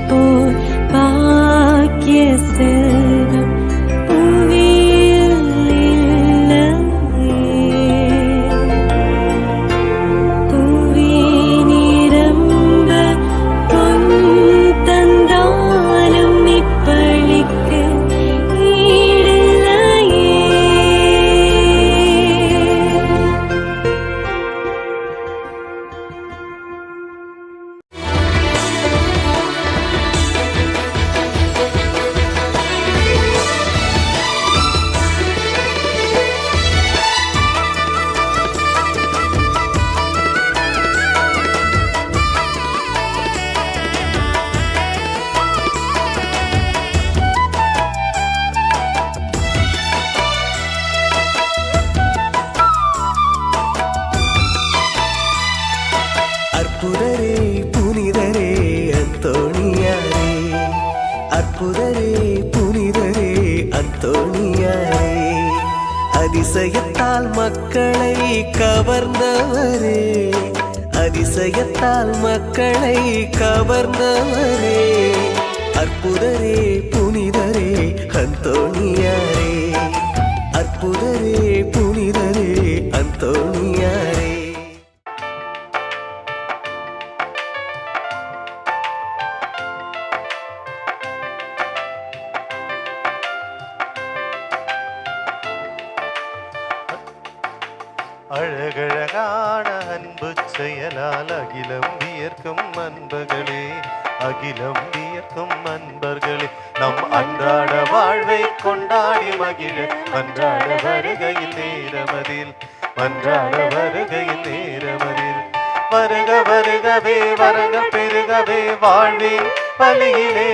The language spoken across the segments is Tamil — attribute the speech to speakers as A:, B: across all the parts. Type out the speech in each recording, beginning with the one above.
A: போல் பாக்கிய செல்வம் புவியில் இல்லையே. புவி நிரம்ப பொன் தந்தாலும் இப்பளிக்கு ஈடில்லையே.
B: அற்புதரே புனிதரே அந்தோணியாரே, அற்புதரே புனிதரே அந்தோணியாரே, அதிசயத்தால் மக்களை கவர்ந்தவரே, அதிசயத்தால் மக்களை கவர்ந்தவரே, அற்புதரே புனிதரே அந்தோணியாரே, அற்புதரே புனிதரே அந்தோணியாரே.
C: அழகழகான அன்பு செயலால் அகிலம் வியர்க்கும் அன்பர்களே, அகிலம் வியர்க்கும் அன்பர்களே, நம் அன்றாட வாழ்வை கொண்டாடி மகிழ மன்றாட வருகையில் நேரமதில், மன்றாட வருகையில் நேரமதில், வருக வருகவே வரக பெருகவே வாழ்வின் பலியிலே,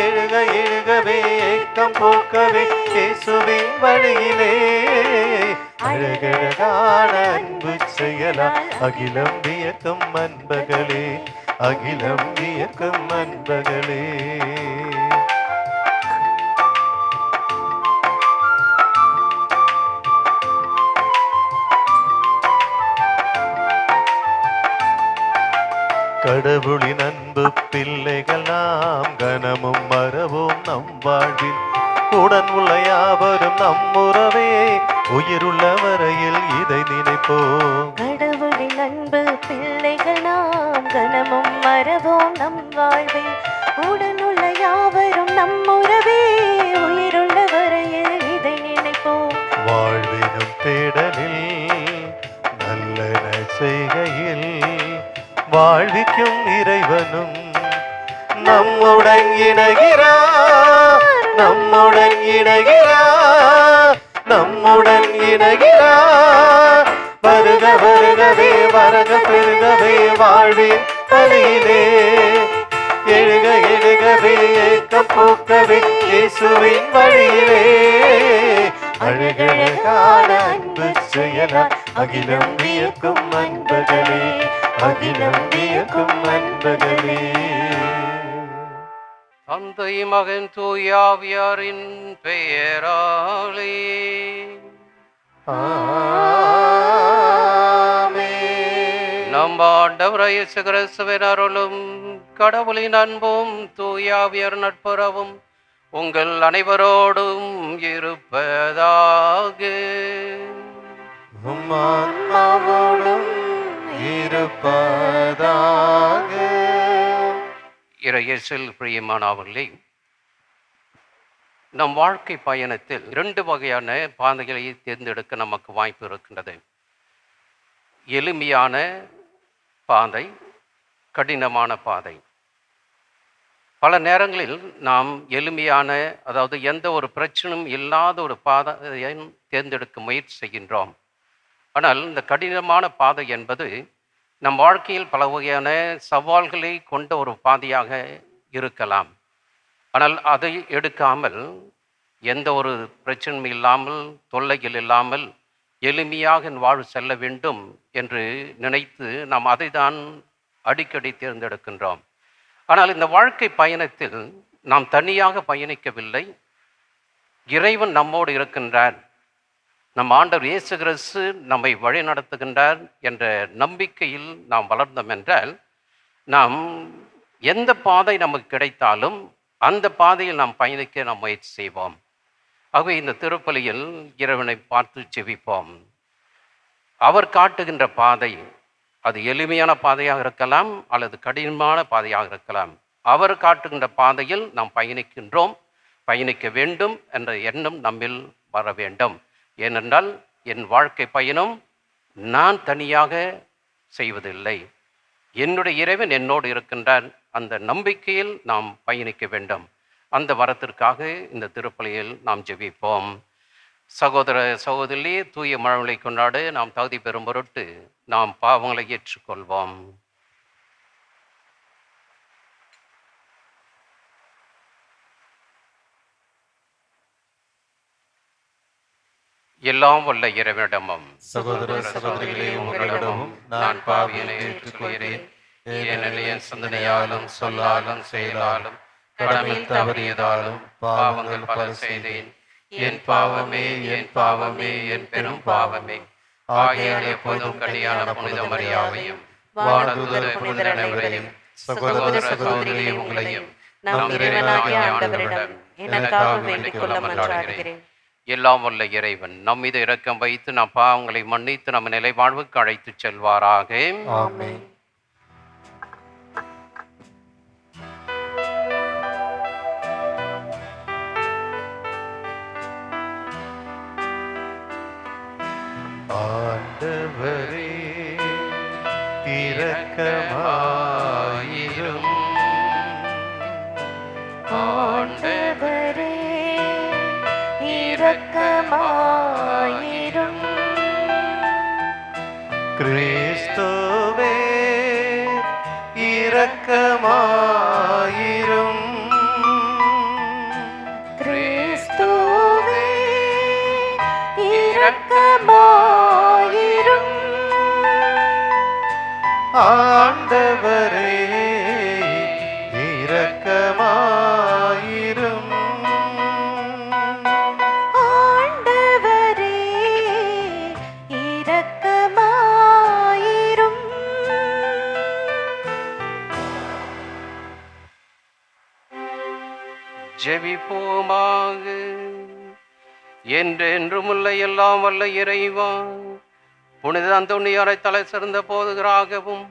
C: எழுக எழுகவே ஏக்கம் போக்கவே இயேசுவின் வழியிலே, அழகழகான அன்பு செயலா அகிலம் வியக்கும் அன்பர்களே, அகிலம் வியக்கும் அன்பர்களே. கடவுளின் அன்பு பிள்ளைகள் நாம் கனமும் மறவோம் நம் வாழ்வில், உடன் உள்ள யாவரும் நம்முறவே உயிருள்ள வரையில் இதை நினைப்போம்.
D: கடவுளின் அன்பு பிள்ளைகள் நாம் கனமும் மறவோம் நம் வாழ்வில், உடன் உள்ள யாவரும் நம்முறவே உயிருள்ள வரையில் இதை நினைப்போம்.
C: வாழ்வினும் தேடலில் நல்லன செய்கையில் வாழ்விக்கும் இறைவனும் நம்முடன் இணைகிறார், நம்முடன் இணைகிறார், நம்முடன் இணைகிறார். வருக வருகவே வரக பெருகவே வாழ்வின் பலியிலே, எழுக எழுகவே ஏக்கம் போக்கவே இயேசுவின் வழியிலே, அழகழகான அன்பு செயலா அகிலம் வியக்கும் அன்பர்களே, அகிலம் வியக்கும் அன்பர்களே.
E: தந்தை மகன் தூயாவியாரின் பெயராலே
C: ஆமென்.
E: நம் ஆண்டவர் இயேசு கிறிஸ்துவின் அருளும் கடவுளின் அன்பும் தூயாவியர் நட்புறவும் உங்கள் அனைவரோடும் இருப்பதாக.
C: உம் ஆன்மாவோடும் இருப்பதாக.
E: இறையேசில் பிரியமானவர்களே, நம் வாழ்க்கை பயணத்தில் 2 வகையான பாதைகளை தேர்ந்தெடுக்க நமக்கு வாய்ப்பு இருக்கின்றது. எளிமையான பாதை, கடினமான பாதை. பல நேரங்களில் நாம் எளிமையான, அதாவது எந்த ஒரு பிரச்சனையும் இல்லாத ஒரு பாதையை தேர்ந்தெடுக்க முயற்சி செய்கின்றோம். ஆனால் இந்த கடினமான பாதை என்பது நம் வாழ்க்கையில் பல வகையான சவால்களை கொண்ட ஒரு பாதையாக இருக்கலாம். ஆனால் அதை எடுக்காமல், எந்த ஒரு பிரச்சனையும் இல்லாமல், தொல்லைகள் இல்லாமல் எளிமையாக வாழ்வு செல்ல வேண்டும் என்று நினைத்து நாம் அதை தான் அடிக்கடி தேர்ந்தெடுக்கின்றோம். ஆனால் இந்த வாழ்க்கை பயணத்தில் நாம் தனியாக பயணிக்கவில்லை, இறைவன் நம்மோடு இருக்கின்றார், நம் ஆண்டவர் இயேசு கிறிஸ்து நம்மை வழி நடத்துகின்றார் என்ற நம்பிக்கையில் நாம் வளர்ந்தோம் என்றால் நாம் எந்த பாதை நமக்கு கிடைத்தாலும் அந்த பாதையில் நாம் பயணிக்க நாம் முயற்சி செய்வோம். ஆகவே இந்த திருப்பலியில் இறைவனை பார்த்து ஜெபிப்போம். அவர் காட்டுகின்ற பாதை அது எளிமையான பாதையாக இருக்கலாம் அல்லது கடினமான பாதையாக இருக்கலாம். அவர் காட்டுகின்ற பாதையில் நாம் பயணிக்க வேண்டும் என்ற எண்ணம் நம்மில் வர வேண்டும். ஏனென்றால் என் வாழ்க்கை பயணம் நான் தனியாக செய்வதில்லை, என்னுடைய இறைவன் என்னோடு இருக்கின்றார். அந்த நம்பிக்கையில் நாம் பயணிக்க வேண்டும். அந்த வரத்திற்காக இந்த திருப்பலியில் நாம் ஜெபிப்போம். சகோதர சகோதரி, தூய மழலை கொண்டாட நாம் தகுதி பெறும் பொருட்டு நாம் பாவங்களை ஏற்றுக்கொள்வோம். எல்லாம் வல்ல இறைவனிடமும்
C: சகோதர சகோதரிகளே, உங்களிடமும் நான் பாவியனை ஏற்றுக்கொள்கிறேன். ஏனெனில் என் சிந்தனையாலும் சொல்லாலும் செயலாலும் கடமையில் தவறியதாலும் பாவங்கள் பல செய்தேன். என் பாவமே, என் பாவமே, என் பெரும் பாவமே. ஆகையால் எப்போதும் கனியான புனித மரியாவையும் வானதூதர் புனிதர் அனைவரையும் சகோதர சகோதரிகளே உங்களையும் நம் இறைவனாகிய ஆண்டவரிடம் எனக்காக வேண்டிக் கொள்ள மன்றாடுகிறேன்.
E: எல்லாம் வல்ல இறைவன் நம் மீது இரக்கம் வைத்து நம் பாவங்களை மன்னித்து நம்ம நிலை வாழ்வுக்கு அழைத்து செல்வாராக.
C: ஆமென். ஆண்டவரே இரக்கமாயிரும்.
D: ஆண்டவரே இரக்கமாயிரும்.
C: கிறிஸ்துவே இரக்கமாயிரும்.
D: கிறிஸ்துவே இரக்கமாயிரும்.
C: ஆண்டவரே இரக்கமாயிரும்.
D: ஆண்டவரே இரக்கமாயிரும்.
E: ஜெபிப்போமாக. என்றென்றும் உள்ள எல்லாம் வல்ல இறைவா, புனித அந்தோணியாரை தலை சிறந்த போதுகராகவும்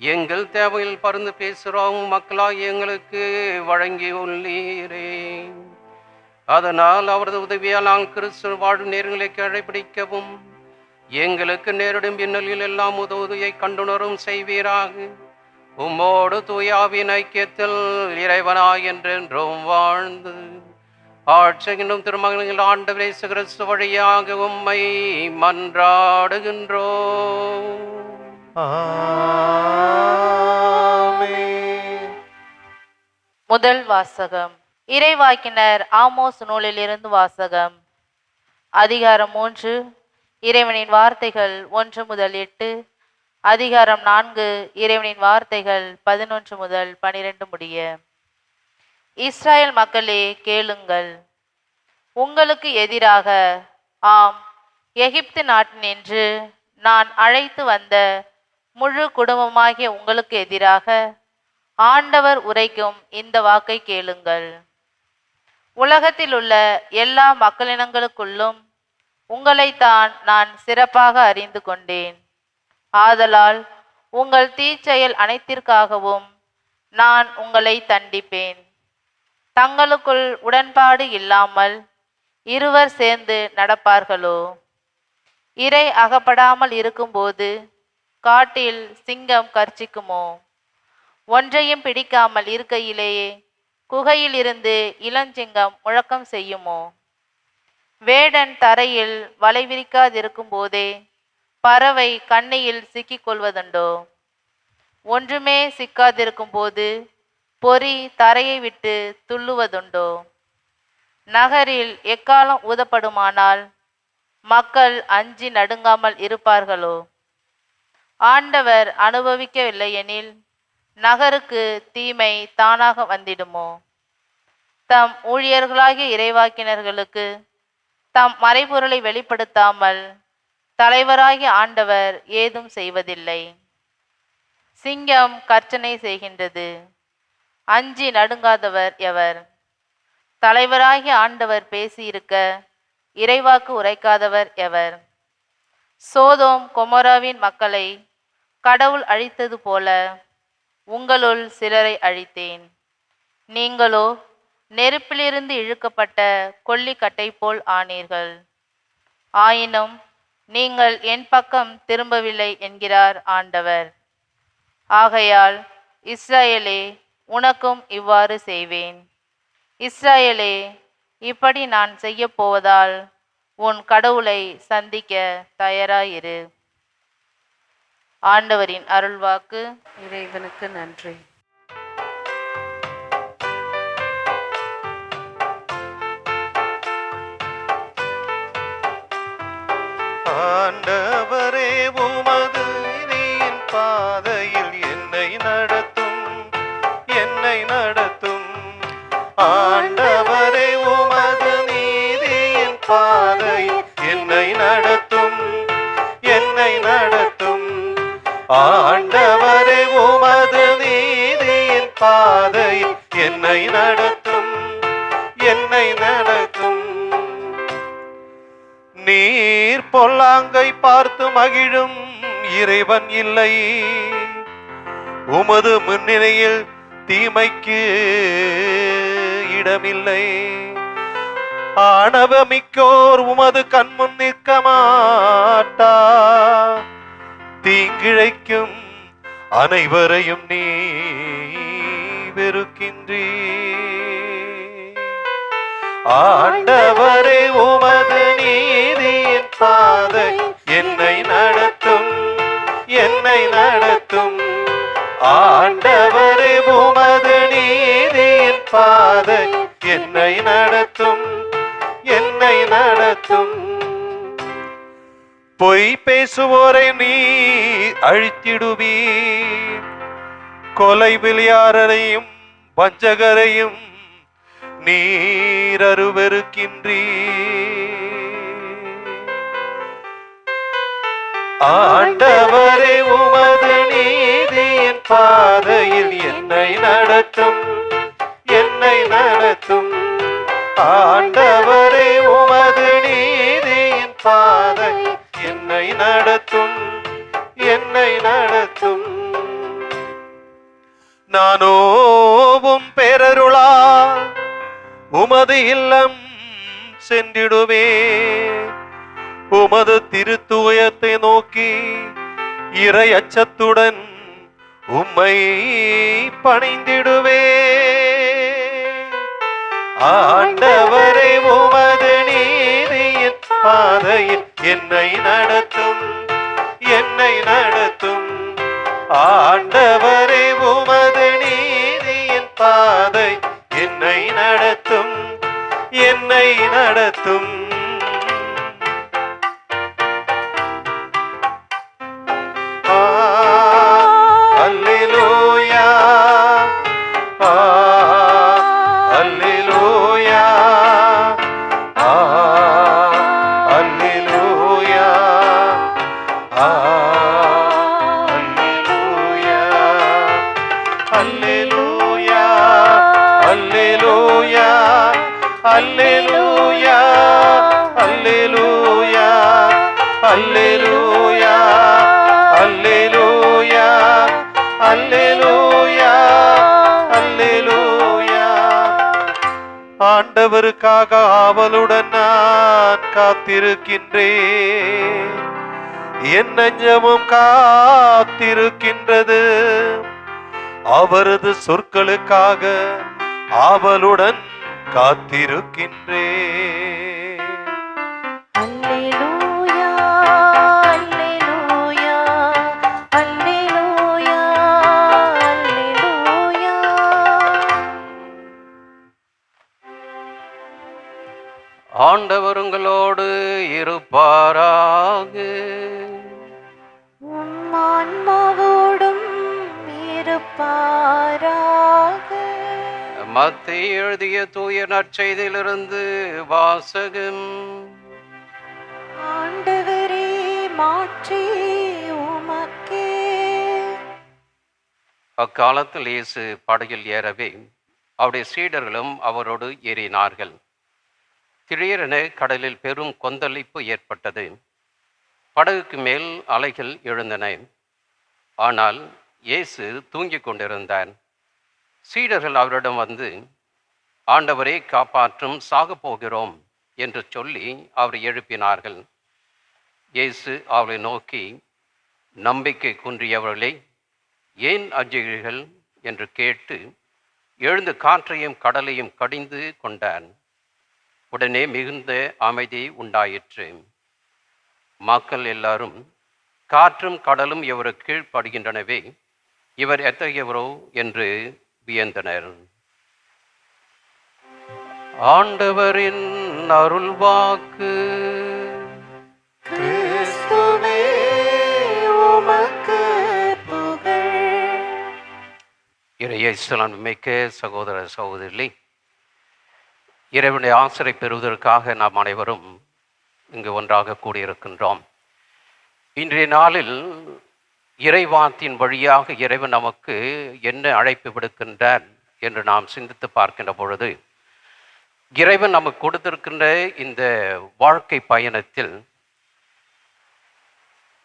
E: எங்கள் தேவையில் பருந்து பேசுகிறோம் மக்களாக எங்களுக்கு வழங்கி உள்ளீரே. அதனால் அவரது உதவியால் நாங்கள் கிறிஸ்து வாழும் நேர்களை கடைபிடிக்கவும் எங்களுக்கு நேரிடும் பின்னலில் எல்லாம் உதவியை கண்டுணரும் செய்வீராக. உம்மோடு தூயாவின் ஐக்கியத்தில் இறைவனாய் என்றென்றும் வாழ்ந்து ஆட்சியினும் திருமகன்கள் ஆண்டவர் இயேசு கிறிஸ்து வழியாக உம்மை மன்றாடுகின்றோம்.
C: ஆமென்.
F: முதல் வாசகம். இறைவாக்கினர் ஆமோஸ் நூலிலிருந்து வாசகம். அதிகாரம் 3, இறைவனின் வார்த்தைகள் 1 முதல் 8. அதிகாரம் 4, இறைவனின் வார்த்தைகள் 11 முதல் 12 முடிய. இஸ்ராயேல் மக்களே கேளுங்கள். உங்களுக்கு எதிராக, ஆம், எகிப்து நாட்டினின்று நான் அழைத்து வந்த முழு குடும்பமாகிய உங்களுக்கு எதிராக ஆண்டவர் உரைக்கும் இந்த வாக்கை கேளுங்கள். உலகத்தில் உள்ள எல்லா மக்களினங்களுக்குள்ளும் உங்களைத்தான் நான் சிறப்பாக அறிந்து கொண்டேன். ஆதலால் உங்கள் தீச்செயல் அனைத்திற்காகவும் நான் உங்களை தண்டிப்பேன். தங்களுக்குள் உடன்பாடு இல்லாமல் இருவர் சேர்ந்து நடப்பார்களோ? இரை அகப்படாமல் இருக்கும்போது காட்டில் சிங்கம் கர்ச்சிக்குமோ? ஒன்றையும் பிடிக்காமல் இருக்கையிலேயே குகையில் இருந்து இளஞ்சிங்கம் முழக்கம் செய்யுமோ? வேடன் தரையில் வலை விரிக்காதிருக்கும் போதே பறவை கண்ணியில் சிக்கிக்கொள்வதுண்டோ? ஒன்றுமே சிக்காதிருக்கும் போது பொறி தரையை விட்டு துள்ளுவதுண்டோ? நகரில் எக்காலம் ஊதப்படுமானால் மக்கள் அஞ்சி நடுங்காமல் இருப்பார்களோ? ஆண்டவர் அனுபவிக்கவில்லை எனில் நகருக்கு தீமை தானாக வந்திடுமோ? தம் ஊழியர்களாகிய இறைவாக்கினர்களுக்கு தம் மறைபொருளை வெளிப்படுத்தாமல் தலைவராகிய ஆண்டவர் ஏதும் செய்வதில்லை. சிங்கம் கர்ச்சனை செய்கின்றது, அஞ்சி நடுங்காதவர் எவர்? தலைவராகிய ஆண்டவர் பேசியிருக்க இறைவாக்கு உரைக்காதவர் எவர்? சோதோம் கொமோராவின் மக்களை கடவுள் அழித்தது போல உங்களுள் சிலரை அழித்தேன். நீங்களோ நெருப்பிலிருந்து இழுக்கப்பட்ட கொல்லிக்கட்டை போல் ஆனீர்கள். ஆயினும் நீங்கள் என் பக்கம் திரும்பவில்லை என்கிறார் ஆண்டவர். ஆகையால் இஸ்ராயேலே, உனக்கும் இவ்வாறு செய்வேன். இஸ்ராயேலே, இப்படி நான் செய்ய போவதால் உன் கடவுளை சந்திக்க தயாராயிரு. ஆண்டவரின் அருள்வாக்கு.
A: இறைவனுக்கு நன்றி.
C: ஆண்டவரே உமது நீதியின் பாதையில் என்னை நடத்தும், என்னை நடத்தும். ஆண்டவரே உமது நீதியின் பாதையில் என்னை நடத்தும், என்னை நடத்தும். ஆண்டவரே உமது நீதியின் பாதையில் என்னை நடத்தும், என்னை நடத்தும். நீர் பொல்லாங்கை பார்த்து மகிழும் இறைவன் இல்லை. உமது முன்னிலையில் தீமைக்கு இடமில்லை. ஆணவமிக்கோர் உமது கண்முன் நிற்க மாட்டா. தீங்கிழைக்கும் அனைவரையும் நீ வெறுக்கின்றீ. ஆண்டவரே உமது நீதியின் பாதை என்னை நடத்தும், என்னை நடத்தும். ஆண்டவரே உமது நீதியின் பாதை என்னை நடத்தும், என்னை நடத்தும். பொய் பேசுவோரை நீ அழித்திடுவீர். கொலை விளையாடரையும் வஞ்சகரையும் நீர் அருவருக்கின்றீ. ஆண்டவரே உமது நீதியின் பாதையில் என்னை நடத்தும், என்னை நடத்தும். ஆண்டவரே உமது நீதியின் பாதை என்னை நடத்தும், என்னை நடத்தும். நானோவும் பேரருளால் உமது இல்லம் சென்றிடுவே. உமது திருத்துயத்தை நோக்கி இறை அச்சத்துடன் உம்மை பணிந்திடுவே. ஆண்டவரே உமது நீதியின் பாதையில் என்னை நடத்தும், என்னை நடத்தும். ஆண்டவரே உமது நீதியின் பாதை என்னை நடத்தும், என்னை நடத்தும். அல்லேலூயா, அல்லேலூயா, அல்லேலூயா, அல்லேலூயா, அல்லேலூயா, அல்லேலூயா, அல்லேலூயா, அல்லேலூயா, அல்லேலூயா, அல்லேலூயா, அல்லேலூயா. ஆண்டவருக்காக ஆவலுடன் நான் காத்திருக்கின்றேன். என் நெஞ்சமும் காத்திருக்கின்றது. அவரது சொற்களுக்காக ஆவலுடன் காத்திருக்கின்றேன்.
A: அல்லேலூயா, அல்லேலூயா, அல்லேலூயா, அல்லேலூயா.
E: ஆண்டவர் உங்களோடு இருப்பாராக.
A: உம் ஆன்மாவோடும் இருப்பாராக.
E: மத்தேயு எழுதிய தூய நற்செய்தியிலிருந்து வாசகம்.
A: ஆண்டவரே, மாற்றி உமக்கே.
E: அக்காலத்தில் இயேசு படகில் ஏறவே அவருடைய சீடர்களும் அவரோடு ஏறினார்கள். திடீரென கடலில் பெரும் கொந்தளிப்பு ஏற்பட்டது. படகுக்கு மேல் அலைகள் எழுந்தன. ஆனால் இயேசு தூங்கிக் கொண்டிருந்தார். சீடர்கள் அவரிடம் வந்து, ஆண்டவரே காப்பாற்றும், சாகப் போகிறோம் என்று சொல்லி அவரை எழுப்பினார்கள். இயேசு அவரை நோக்கி, நம்பிக்கை குன்றியவர்களே, ஏன் அஞ்சுகிறீர்கள் என்று கேட்டு எழுந்து காற்றையும் கடலையும் கடிந்து கொண்டார். உடனே மிகுந்த அமைதி உண்டாயிற்று. மக்கள் எல்லாரும் காற்றும் கடலும் இவருக்கு கீழ்ப்படுகின்றனவே, இவர் எத்தகையவரோ என்று வியந்தனர். ஆண்டவரின் அருள்வாக்கு.
A: கிறிஸ்துவே உமக்கு புகழ்.
E: இறையேசுவின் மிக்க சகோதர சகோதரி, இறைவனுடைய ஆசிரை பெறுவதற்காக நாம் அனைவரும் இங்கு ஒன்றாக கூடியிருக்கின்றோம். இன்றைய நாளில் இறைவாத்தின் வழியாக இறைவன் நமக்கு என்ன அழைப்பு விடுக்கின்றார் என்று நாம் சிந்தித்து பார்க்கின்ற பொழுது, இறைவன் நமக்கு கொடுத்திருக்கின்ற இந்த வாழ்க்கை பயணத்தில்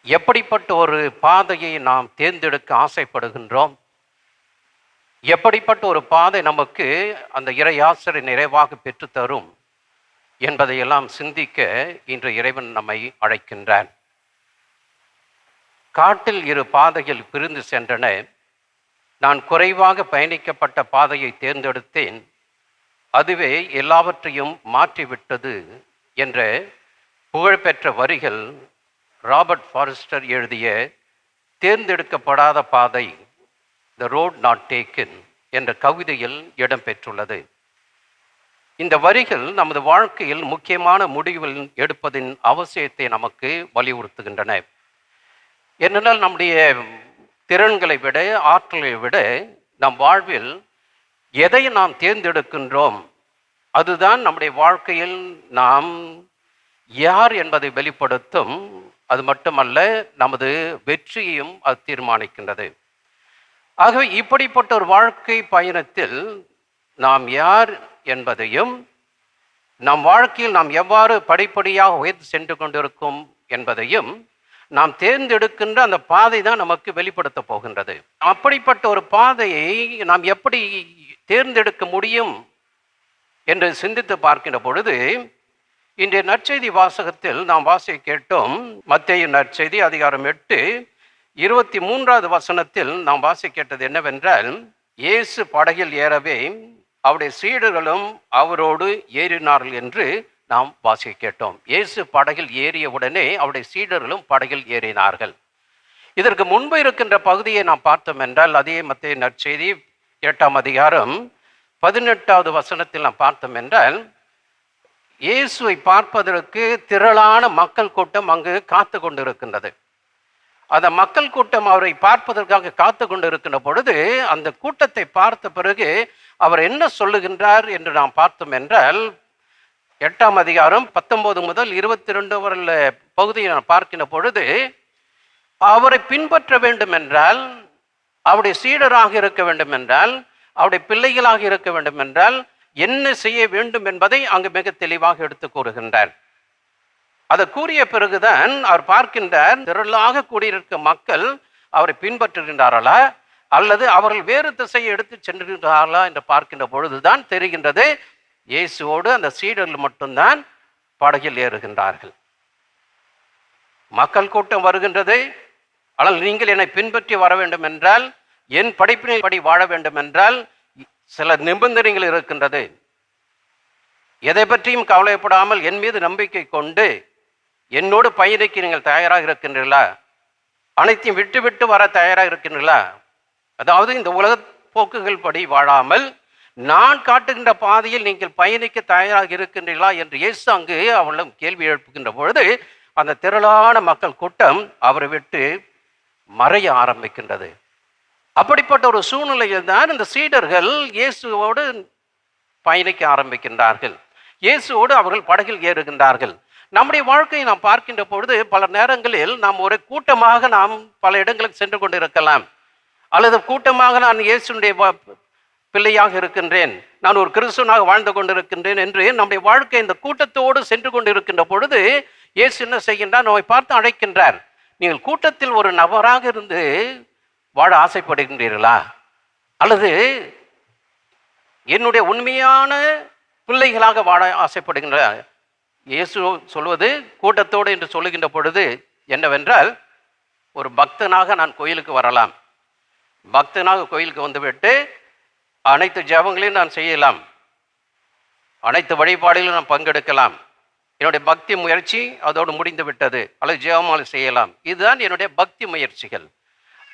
E: எப்படிப்பட்ட ஒரு பாதையை நாம் தேர்ந்தெடுக்க ஆசைப்படுகின்றோம், எப்படிப்பட்ட ஒரு பாதை நமக்கு அந்த இறை ஆசிரை நிறைவாக பெற்றுத்தரும் என்பதையெல்லாம் சிந்திக்க இன்று இறைவன் நம்மை அழைக்கின்றான். காட்டில் இரு பாதைகள் பிரிந்து சென்றன. நான் குறைவாக பயணிக்கப்பட்ட பாதையை தேர்ந்தெடுத்தேன், அதுவே எல்லாவற்றையும் மாற்றிவிட்டது என்ற புகழ்பெற்ற வரிகள் ராபர்ட் ஃபாரஸ்டர் எழுதிய தேர்ந்தெடுக்கப்படாத பாதை, த ரோட் நாட் டேக்கன் என்ற கவிதையில் இடம்பெற்றுள்ளது. இந்த வரிகள் நமது வாழ்க்கையில் முக்கியமான முடிவுகள் எடுப்பதின் அவசியத்தை நமக்கு வலியுறுத்துகின்றன. ஏனென்றால் நம்முடைய திறன்களை விட, ஆற்றலை விட நம் வாழ்வில் எதை நாம் தேர்ந்தெடுக்கின்றோம் அதுதான் நம்முடைய வாழ்க்கையில் நாம் யார் என்பதை வெளிப்படுத்தும். அது மட்டுமல்ல, நமது வெற்றியையும் அது தீர்மானிக்கின்றது. ஆகவே இப்படிப்பட்ட ஒரு வாழ்க்கை பயணத்தில் நாம் யார் என்பதையும், நம் வாழ்க்கையில் நாம் எவ்வாறு படிப்படியாக உயர்ந்து சென்று கொண்டிருக்கும் என்பதையும் நாம் தேர்ந்தெடுக்கின்ற அந்த பாதை தான் நமக்கு வெளிப்படுத்த போகின்றது. அப்படிப்பட்ட ஒரு பாதையை நாம் எப்படி தேர்ந்தெடுக்க முடியும் என்று சிந்தித்து பார்க்கின்ற பொழுது, இன்றைய நற்செய்தி வாசகத்தில் நாம் வாசிக்க கேட்டோம். மத்தேயு நற்செய்தி அதிகாரம் 8:23 வசனத்தில் நாம் வாசிக்க கேட்டது என்னவென்றால், இயேசு படகில் ஏறவே அவருடைய சீடர்களும் அவரோடு ஏறினார்கள் என்று நாம் வாசிக்க கேட்டோம். இயேசு படகில் ஏறிய உடனே அவருடைய சீடர்களும் படகில் ஏறினார்கள். இதற்கு முன்பு இருக்கின்ற பகுதியை நாம் பார்த்தோம் என்றால், அதே மத்தேயு நற்செய்தி 8ஆம் அதிகாரம் 18வது வசனத்தில் நாம் பார்த்தோம் என்றால், இயேசுவை பார்ப்பதற்கு திரளான மக்கள் கூட்டம் அங்கு காத்து கொண்டிருக்கின்றது. அந்த மக்கள் கூட்டம் அவரை பார்ப்பதற்காக காத்து கொண்டிருக்கின்ற பொழுது, அந்த கூட்டத்தை பார்த்த பிறகு அவர் என்ன சொல்லுகின்றார் என்று நாம் பார்த்தோம் என்றால், 8ஆம் அதிகாரம் 19 முதல் 22 வரை பகுதியை நான் பார்க்கின்ற பொழுது, அவரை பின்பற்ற வேண்டும் என்றால், அவருடைய சீடராக இருக்க வேண்டும் என்றால், அவருடைய பிள்ளைகளாக இருக்க வேண்டும் என்றால் என்ன செய்ய வேண்டும் என்பதை அங்கு மிக தெளிவாக எடுத்து கூறுகின்றார். அதை கூறிய பிறகுதான் அவர் பார்க்கின்றார், திரளாக கூடியிருக்க மக்கள் அவரை பின்பற்றுகின்றார்களா அல்லது அவர்கள் வேறு திசையை எடுத்து சென்றுகின்றார்களா என்று பார்க்கின்ற பொழுதுதான் தெரிகின்றது, இயேசுவோடு அந்த சீடர்கள் மட்டும்தான் படகில் ஏறுகின்றார்கள். மக்கள் கூட்டம் வருகின்றது. ஆனால் நீங்கள் என்னை பின்பற்றி வர வேண்டும் என்றால், என் படிப்பினைப்படி வாழ வேண்டும் என்றால் சில நிபந்தனைகள் இருக்கின்றது. எதை பற்றியும் கவலைப்படாமல் என் மீது நம்பிக்கை கொண்டு என்னோடு பயணிக்க நீங்கள் தயாராக இருக்கின்றீர்களா? அனைத்தையும் விட்டு விட்டு வர தயாராக இருக்கின்றீர்களா? அதாவது இந்த உலக போக்குகள் படி வாழாமல் நான் காட்டுகின்ற பாதையில் நீங்கள் பயணிக்க தயாராக இருக்கின்றீர்களா என்று இயேசு அங்கு அவர்களும் கேள்வி எழுப்புகின்ற பொழுது, அந்த திரளான மக்கள் கூட்டம் அவரை விட்டு மறைய ஆரம்பிக்கின்றது. அப்படிப்பட்ட ஒரு சூழ்நிலையில் தான் இந்த சீடர்கள் இயேசுவோடு பயணிக்க ஆரம்பிக்கின்றார்கள். இயேசுவோடு அவர்கள் படகில் ஏறுகின்றார்கள். நம்முடைய வாழ்க்கையை நாம் பார்க்கின்ற பொழுது பல நேரங்களில் நாம் ஒரு கூட்டமாக நாம் பல இடங்களுக்கு சென்று கொண்டிருக்கலாம். அல்லது கூட்டமாக நான் இயேசுடைய பிள்ளையாக இருக்கின்றேன், நான் ஒரு கிறிஸ்துவனாக வாழ்ந்து கொண்டிருக்கின்றேன் என்று நம்முடைய வாழ்க்கை இந்த கூட்டத்தோடு சென்று கொண்டு இருக்கின்ற பொழுது இயேசு என்ன செய்கின்றார்? நம்மை பார்த்து அழைக்கின்றார். நீங்கள் கூட்டத்தில் ஒரு நபராக இருந்து வாழ ஆசைப்படுகின்றீர்களா? அல்லது என்னுடைய உண்மையான பிள்ளைகளாக வாழ ஆசைப்படுகின்றார்? இயேசு சொல்வது கூட்டத்தோடு என்று சொல்லுகின்ற பொழுது என்னவென்றால், ஒரு பக்தனாக நான் கோயிலுக்கு வரலாம், பக்தனாக கோயிலுக்கு வந்துவிட்டு அனைத்து ஜெபங்களையும் நான் செய்யலாம், அனைத்து வழிபாடுகளிலும் நான் பங்கெடுக்கலாம், என்னுடைய பக்தி முயற்சி அதோடு முடிந்து விட்டது, அல்லது ஜெபமாலை செய்யலாம், இதுதான் என்னுடைய பக்தி முயற்சிகள்.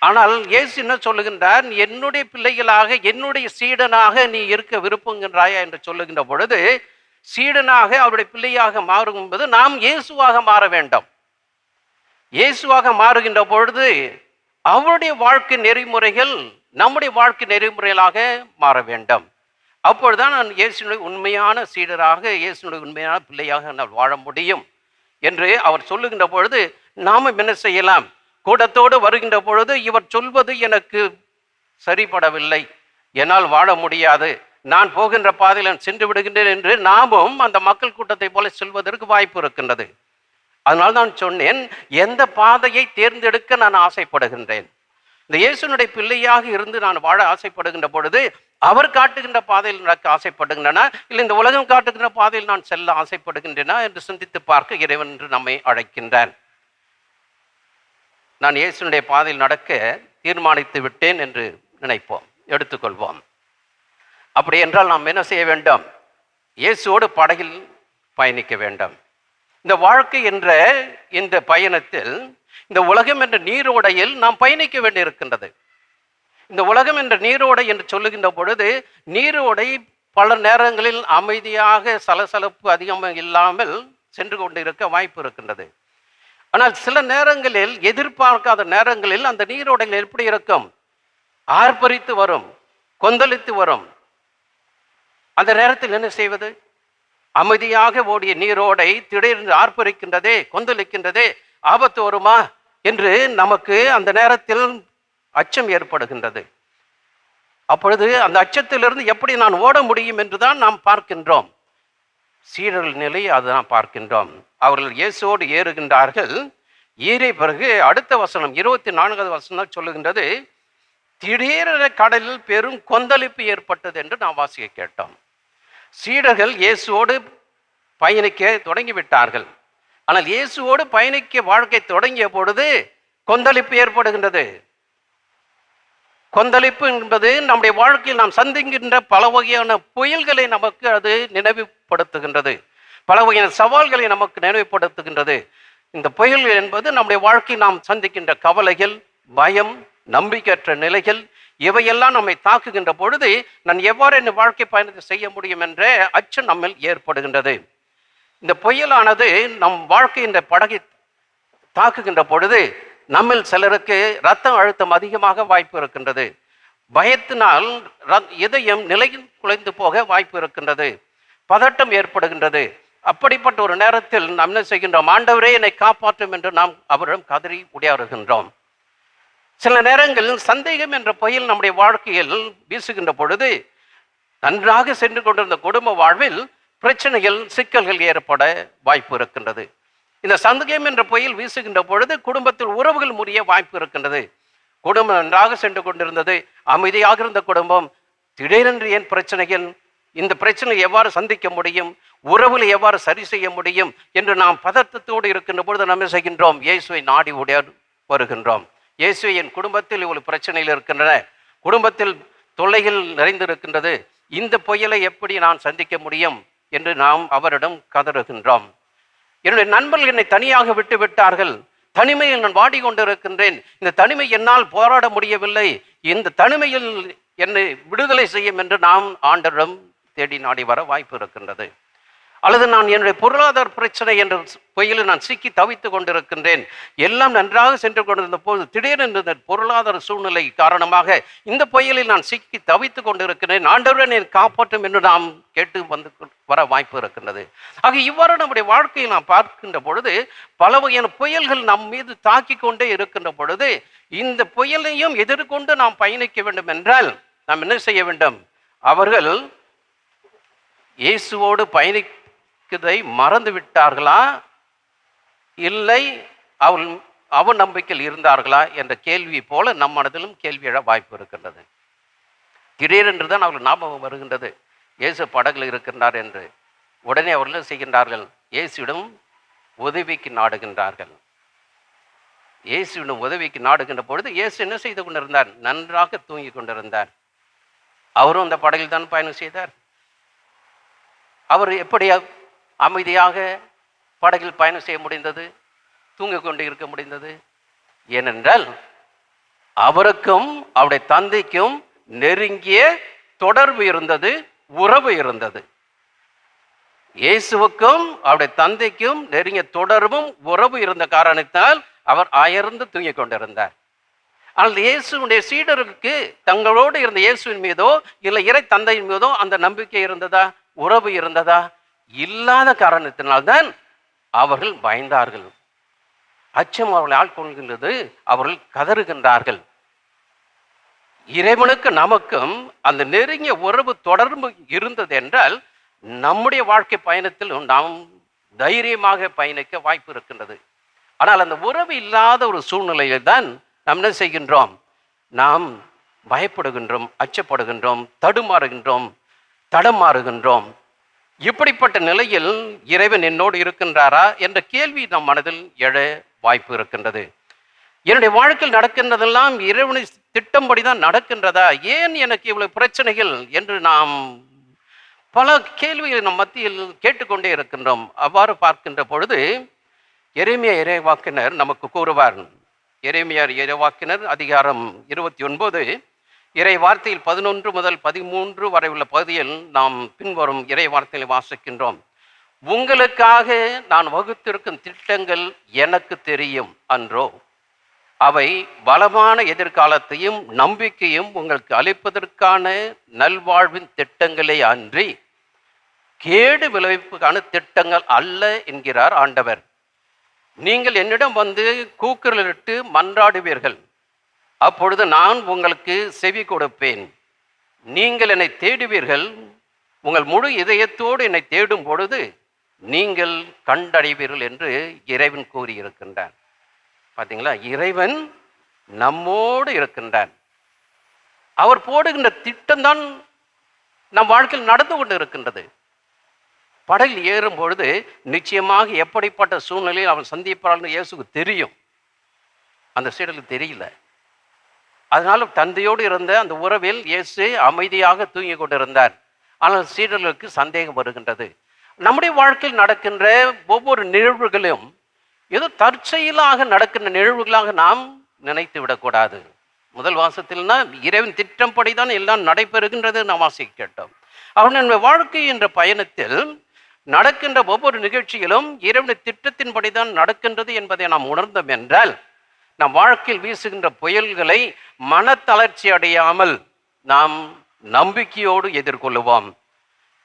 E: ஆனால் இயேசு என்ன சொல்லுகின்றார்? என்னுடைய பிள்ளைகளாக என்னுடைய சீடனாக நீ இருக்க விருப்பங்கின்றாயா என்று சொல்லுகின்ற பொழுது, சீடனாக அவருடைய பிள்ளையாக மாறும் என்பது நாம் இயேசுவாக மாற வேண்டும். இயேசுவாக மாறுகின்ற பொழுது அவருடைய வாழ்க்கை நெறிமுறைகள் நம்முடைய வாழ்க்கை நெறிமுறைகளாக மாற வேண்டும். அப்பொழுதுதான் நான் இயேசுனுடைய உண்மையான சீடராக, இயேசுனுடைய உண்மையான பிள்ளையாக நான் வாழ முடியும் என்று அவர் சொல்லுகின்ற பொழுது நாமும் என்ன செய்யலாம்? கூட்டத்தோடு வருகின்ற பொழுது இவர் சொல்வது எனக்கு சரிபடவில்லை, என்னால் வாழ முடியாது, நான் போகின்ற பாதையில் நான் சென்று விடுகின்றேன் என்று நாமும் அந்த மக்கள் கூட்டத்தை போல செல்வதற்கு வாய்ப்பு இருக்கின்றது. அதனால் நான் சொன்னேன், எந்த பாதையை தேர்ந்தெடுக்க நான் ஆசைப்படுகின்றேன்? இந்த இயேசுனுடைய பிள்ளையாக இருந்து நான் வாழ ஆசைப்படுகின்ற பொழுது அவர் காட்டுகின்ற பாதையில் நடக்க ஆசைப்படுகின்றனா, இல்லை இந்த உலகம் காட்டுகின்ற பாதையில் நான் செல்ல ஆசைப்படுகின்றனா என்று சிந்தித்து பார்க்க இறைவன் என்று நம்மை அழைக்கின்றான். நான் இயேசுனுடைய பாதையில் நடக்க தீர்மானித்து விட்டேன் என்று நினைப்போம், எடுத்துக்கொள்வோம். அப்படி என்றால் நாம் என்ன செய்ய வேண்டும்? இயேசுவோடு படகில் பயணிக்க வேண்டும். இந்த வாழ்க்கை என்ற இந்த பயணத்தில், இந்த உலகம் என்ற நீரோடையில் நாம் பயணிக்க வேண்டியிருக்கின்றது. இந்த உலகம் என்ற நீரோடை என்று சொல்லுகின்ற பொழுது, நீரோடை பல நேரங்களில் அமைதியாக சலசலப்பு அதிகமாக இல்லாமல் சென்று கொண்டிருக்க வாய்ப்பு இருக்கின்றது. ஆனால் சில நேரங்களில், எதிர்பார்க்காத நேரங்களில் அந்த நீரோடைகள் எப்படி இருக்கும்? ஆர்ப்பரித்து வரும், கொந்தளித்து வரும். அந்த நேரத்தில் என்ன செய்வது? அமைதியாக ஓடிய நீரோடை திடீரென்று ஆர்ப்பரிக்கின்றதே, கொந்தளிக்கின்றதே, ஆபத்து வருமா என்று நமக்கு அந்த நேரத்தில் அச்சம் ஏற்படுகின்றது. அப்பொழுது அந்த அச்சத்திலிருந்து எப்படி நான் ஓட முடியும் என்றுதான் நாம் பார்க்கின்றோம். சீடர்கள் நிலை அதுதான் பார்க்கின்றோம். அவர்கள் இயேசுவோடு ஏறுகின்றார்கள். ஏறிய பிறகு அடுத்த வசனம் 24வது வசனம் சொல்லுகின்றது, திடீரென கடலில் பெரும் கொந்தளிப்பு ஏற்பட்டது என்று நாம் வாசிக்க கேட்டோம். சீடர்கள் இயேசுவோடு பயணிக்க தொடங்கிவிட்டார்கள். ஆனால் இயேசுவோடு பயணிக்க வாழ்க்கை தொடங்கிய பொழுது கொந்தளிப்பு ஏற்படுகின்றது. கொந்தளிப்பு என்பது நம்முடைய வாழ்க்கையில் நாம் சந்திக்கின்ற பல வகையான புயல்களை நமக்கு அது நினைவுபடுத்துகின்றது, பல வகையான சவால்களை நமக்கு நினைவுபடுத்துகின்றது. இந்த புயல்கள் என்பது நம்முடைய வாழ்க்கையில் நாம் சந்திக்கின்ற கவலைகள், பயம், நம்பிக்கையற்ற நிலைகள், இவையெல்லாம் நம்மை தாக்குகின்ற பொழுது நான் எவ்வாறு என் வாழ்க்கை பயணத்தை செய்ய முடியும் என்ற அச்சம் நம்மில் ஏற்படுகின்றது. இந்த புயலானது நம் வாழ்க்கை இந்த படகை தாக்குகின்ற பொழுது நம்மில் சிலருக்கு இரத்த அழுத்தம் அதிகமாக வாய்ப்பு இருக்கின்றது. பயத்தினால் இதயம் நிலையில் குலைந்து போக வாய்ப்பு இருக்கின்றது. பதட்டம் ஏற்படுகின்றது. அப்படிப்பட்ட ஒரு நேரத்தில் நாம் என்ன செய்கின்றோம்? ஆண்டவரே என்னை காப்பாற்றும் என்று நாம் அவரிடம் கதறி உடையாறுகின்றோம். சில நேரங்களில் சந்தேகம் என்ற புயல் நம்முடைய வாழ்க்கையில் வீசுகின்ற பொழுது நன்றாக சென்று கொண்டிருந்த குடும்ப வாழ்வில் பிரச்சனைகள், சிக்கல்கள் ஏற்பட வாய்ப்பு இருக்கின்றது. இந்த சந்தேகம் என்ற புயல் வீசுகின்ற பொழுது குடும்பத்தில் உறவுகள் முறிய வாய்ப்பு இருக்கின்றது. குடும்பம் நன்றாக சென்று கொண்டிருந்தது, அமைதியாக இருந்த குடும்பம் திடீரென்று ஏன் பிரச்சனைகள், இந்த பிரச்சனை எவ்வாறு சந்திக்க முடியும், உறவுகளை எவ்வாறு சரி செய்ய முடியும் என்று நாம் பதட்டத்தோடு இருக்கின்ற பொழுது நம்ம செய்கின்றோம், இயேசுவை நாடி வருகின்றோம். இயேசுவை, என் குடும்பத்தில் இவ்வளவு பிரச்சனைகள் இருக்கின்றன, குடும்பத்தில் தொல்லைகள் நிறைந்திருக்கின்றது, இந்த புயலை எப்படி நான் சந்திக்க முடியும் என்று நாம் அவரிடம் கதறுகின்றோம். என்னுடைய நண்பர்கள் என்னை தனியாக விட்டு விட்டார்கள், தனிமையில் நான் வாடிக்கொண்டிருக்கின்றேன், இந்த தனிமை என்னால் போராட முடியவில்லை, இந்த தனிமையில் என்னை விடுதலை செய்யும் என்று நாம் ஆண்டவரிடம் தேடி நாடி வர வாய்ப்பு இருக்கின்றது. அல்லது நான் என்னுடைய பொருளாதார பிரச்சனை என்ற புயலில் நான் சிக்கி தவித்து கொண்டிருக்கின்றேன், எல்லாம் நன்றாக சென்று கொண்டிருந்த போது திடீரென்று இந்த பொருளாதார சூழ்நிலை காரணமாக இந்த புயலில் நான் சிக்கி தவித்து கொண்டிருக்கிறேன், ஆண்டவரே என்னை காப்பாற்றும் என்று நாம் கேட்டு வந்து வர வாய்ப்பு இருக்கின்றது. ஆக இவ்வாறு நம்முடைய வாழ்க்கையை நாம் பார்க்கின்ற பொழுது பல வகையான புயல்கள் நம் மீது தாக்கி கொண்டே இருக்கின்ற பொழுது இந்த புயலையும் எதிர்கொண்டு நாம் பயணிக்க வேண்டும் என்றால் நாம் என்ன செய்ய வேண்டும்? அவர்கள் இயேசுவோடு பயணிக்கதை மறந்து விட்டார்களா, இல்லை அவநம்பிக்கையில் இருந்தார்களா என்ற கேள்வி போல நம் மனதிலும் கேள்வி எழ வாய்ப்பு இருக்கின்றது. திடீரென்று தான் அவர்கள் ஞாபகம் வருகின்றது, இயேசு படகில் இருக்கின்றார் என்று. உடனே அவர்கள் செய்கின்றார்கள், இயேசுவிடம் உதவிக்கு நாடுகின்றார்கள். இயேசுவிடம் உதவிக்கு நாடுகின்ற பொழுது இயேசு என்ன செய்து கொண்டிருந்தார்? நன்றாக தூங்கி கொண்டிருந்தார். அவரும் அந்த படகில் தான் பயணம் செய்தார். அவர் எப்படி அமைதியாக படகில் பயணம் செய்ய முடிந்தது, தூங்கிக் கொண்டு இருக்க முடிந்தது? ஏனென்றால் அவருக்கும் அவருடைய தந்தைக்கும் நெருங்கிய தொடர்பு இருந்தது, உறவு இருந்தது. இயேசுவுக்கும் அவருடைய தந்தைக்கும் நெருங்கிய தொடர்பும் உறவு இருந்த காரணத்தால் அவர் அயர்ந்து தூங்கிக் கொண்டிருந்தார். ஆனால் இயேசுடைய சீடருக்கு தங்களோடு இருந்த இயேசுவின் மீதோ இல்லை இறை தந்தையின் மீதோ அந்த நம்பிக்கை இருந்ததா, உறவு இருந்ததா? இல்லாத காரணத்தினால்தான் அவர்கள் பயந்தார்கள். அச்சம் அவர்களை ஆட்கொள்கின்றது, அவர்கள் கதறுகின்றார்கள். இறைவனுக்கு நமக்கும் அந்த நெருங்கிய உறவு தொடர்பு இருந்தது என்றால் நம்முடைய வாழ்க்கை பயணத்தில் நாம் தைரியமாக பயணிக்க வாய்ப்பு இருக்கின்றது. ஆனால் அந்த உறவு இல்லாத ஒரு சூழ்நிலையில் தான் நாம் என்ன செய்கின்றோம்? நாம் பயப்படுகின்றோம், அச்சப்படுகின்றோம், தடமாறுகின்றோம். இப்படிப்பட்ட நிலையில் இறைவன் என்னோடு இருக்கின்றாரா என்ற கேள்வி நம் மனதில் எழ வாய்ப்பு இருக்கின்றது. என்னுடைய வாழ்க்கையில் நடக்கின்றதெல்லாம் இறைவனை திட்டம்படி தான் நடக்கின்றதா? ஏன் எனக்கு இவ்வளவு பிரச்சனைகள் என்று நாம் பல கேள்விகளை நம் மத்தியில் கேட்டுக்கொண்டே இருக்கின்றோம். அவ்வாறு பார்க்கின்ற பொழுது எரேமியா இறைவாக்கினர் நமக்கு கூறுவார். எரேமியா இறைவாக்கினர் அதிகாரம் 29 இறை வார்த்தையில் 11 முதல் 13 வரை உள்ள பகுதியில் நாம் பின்வரும் இறை வார்த்தையை வாசிக்கின்றோம். உங்களுக்காக நான் வகுத்திருக்கும் திட்டங்கள் எனக்கு தெரியும் அன்றோ, அவை பலமான எதிர்காலத்தையும் நம்பிக்கையும் உங்களுக்கு அளிப்பதற்கான நல்வாழ்வின் திட்டங்களே அன்றி கேடு விளைவிப்புக்கான திட்டங்கள் அல்ல என்கிறார் ஆண்டவர். நீங்கள் என்னிடம் வந்து கூக்குரலிட்டு மன்றாடுவீர்கள், அப்பொழுது நான் உங்களுக்கு செவி கொடுப்பேன். நீங்கள் என்னை தேடுவீர்கள், உங்கள் முழு இதயத்தோடு என்னை தேடும் பொழுது நீங்கள் கண்டடைவீர்கள் என்று இறைவன் கூறியிருக்கின்றார். பார்த்தீங்களா? இறைவன் நம்மோடு இருக்கின்றார். அவர் போடுகின்ற திட்டம்தான் நம் வாழ்க்கையில் நடந்து கொண்டு இருக்கின்றது. படகில் ஏறும் பொழுது நிச்சயமாக எப்படிப்பட்ட சூழ்நிலையில் அவன் சந்திப்பார்னு இயேசுக்கு தெரியும், அந்த சீடர்களுக்கு தெரியல. அதனால தந்தையோடு இருந்த அந்த உறவில் இயேசு அமைதியாக தூங்கி கொண்டிருந்தார். ஆனால் சீடர்களுக்கு சந்தேகம் வருகின்றது. நம்முடைய வாழ்க்கையில் நடக்கின்ற ஒவ்வொரு நிகழ்வுகளும் ஏதோ தற்செயலாக நடக்கின்ற நிகழ்வுகளாக நாம் நினைத்து விடக்கூடாது. முதல் வாசத்தில்னா இறைவன் திட்டப்படி தான் எல்லாம் நடைபெறுகின்றது நாம் வாசிக்க கேட்டோம். அவனுடைய வாழ்க்கை என்ற பயணத்தில் நடக்கின்ற ஒவ்வொரு நிகழ்ச்சியிலும் இறைவனுடைய திட்டத்தின்படி தான் நடக்கின்றது என்பதை நாம் உணர்ந்தோம் என்றால் நம் வாழ்க்கையில் வீசுகின்ற புயல்களை மனத்தளர்ச்சி அடையாமல் நாம் நம்பிக்கையோடு எதிர்கொள்ளுவோம்.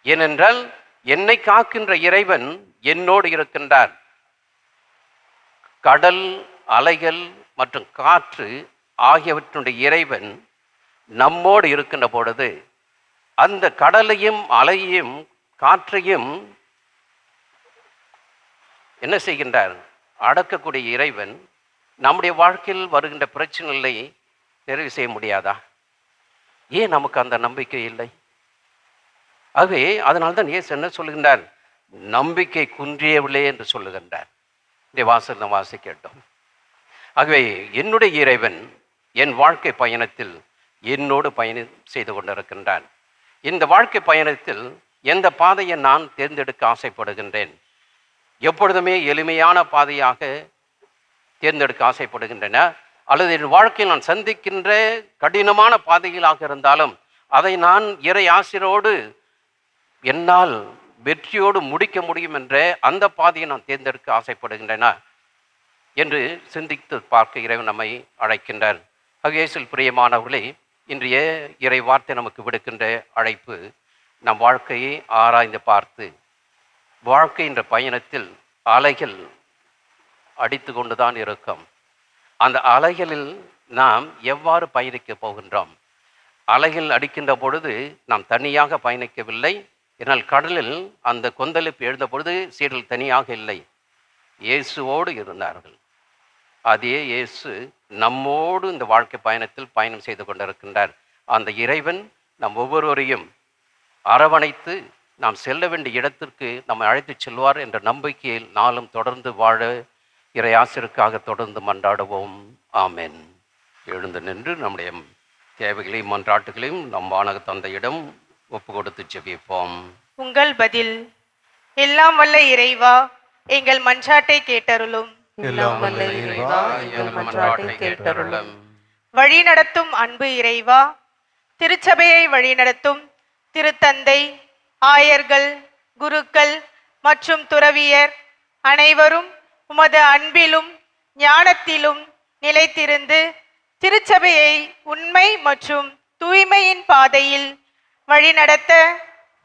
E: ஏனென்றால் என்னை காக்கின்ற இறைவன் என்னோடு இருக்கின்றார். கடல், அலைகள் மற்றும் காற்று ஆகியவற்றுடைய இறைவன் நம்மோடு இருக்கின்ற பொழுது அந்த கடலையும் அலையையும் காற்றையும் என்ன செய்கின்றார்? அடக்கக்கூடிய இறைவன் நம்முடைய வாழ்க்கையில் வருகின்ற பிரச்சனைகளை நிறைவு செய்ய முடியாதா? ஏன் நமக்கு அந்த நம்பிக்கை இல்லை? ஆகவே அதனால்தான் இயேசு என்ன சொல்லுகின்றார்? நம்பிக்கை குன்றியவில்லை என்று சொல்லுகின்றார். இந்த வாசல் நாம் வாசி கேட்டோம். ஆகவே என்னுடைய இறைவன் என் வாழ்க்கை பயணத்தில் என்னோடு பயணம் செய்து கொண்டிருக்கின்றான். இந்த வாழ்க்கை பயணத்தில் எந்த பாதையை நான் தேர்ந்தெடுக்க ஆசைப்படுகின்றேன்? எப்பொழுதுமே எளிமையான பாதையாக தேர்ந்தெடுக்க ஆசைப்படுகின்றன, அல்லது என் வாழ்க்கையில் நான் சந்திக்கின்ற கடினமான பாதைகளாக இருந்தாலும் அதை நான் இறை ஆசிரோடு என்னால் வெற்றியோடு முடிக்க முடியும் என்ற அந்த பாதையை நான் தேர்ந்தெடுக்க ஆசைப்படுகின்றன என்று சிந்தித்து பார்க்க இறைவன் நம்மை அழைக்கின்றார். இயேசுவில் பிரியமானவர்களே, இன்றைய இறை வார்த்தை நமக்கு விடுக்கின்ற அழைப்பு நம் வாழ்க்கையை ஆராய்ந்து பார்த்து வாழ்க்கை என்ற பயணத்தில் அலைகள் அடித்து கொண்டுதான் இருக்கும். அந்த அலைகளில் நாம் எவ்வாறு பயணிக்கப் போகின்றோம்? அலைகள் அடிக்கின்ற பொழுது நாம் தனியாக பயணிக்கவில்லை. ஏனால் கடலில் அந்த கொந்தளிப்பு எழுந்த பொழுது சீடர்கள் தனியாக இல்லை, இயேசுவோடு இருந்தார்கள். அதே இயேசு நம்மோடு இந்த வாழ்க்கை பயணத்தில் பயணம் செய்து கொண்டிருக்கின்றார். அந்த இறைவன் நம் ஒவ்வொருவரையும் அரவணைத்து நாம் செல்ல வேண்டிய இடத்திற்கு நம்மை அழைத்துச் செல்வார் என்ற நம்பிக்கையில் நாளும் தொடர்ந்து வாழ இறையாசிற்காக தொடர்ந்து மன்றாடுவோம். ஆமென். எழுந்து நின்று நம்முடைய தேவைகளையும் மன்றாட்டுகளையும் நம் வானக தந்தையிடம் ஒப்பு கொடுத்து ஜெபிப்போம்.
A: உங்கள் பதில். எல்லாம் வல்ல இறைவா, எங்கள் மன்றாட்டை கேட்டருளும்.
C: எல்லாம் வல்ல இறைவா, எங்கள் மன்றாட்டை கேட்டருளும்.
A: வழி நடத்தும் அன்பு இறைவா, திருச்சபையை வழிநடத்தும் திருத்தந்தை, ஆயர்கள், குருக்கள் மற்றும் துறவியர் அனைவரும் உமது அன்பிலும் ஞானத்திலும் நிலைத்திருந்து திருச்சபையை உண்மை மற்றும் தூய்மையின் பாதையில் வழிநடத்த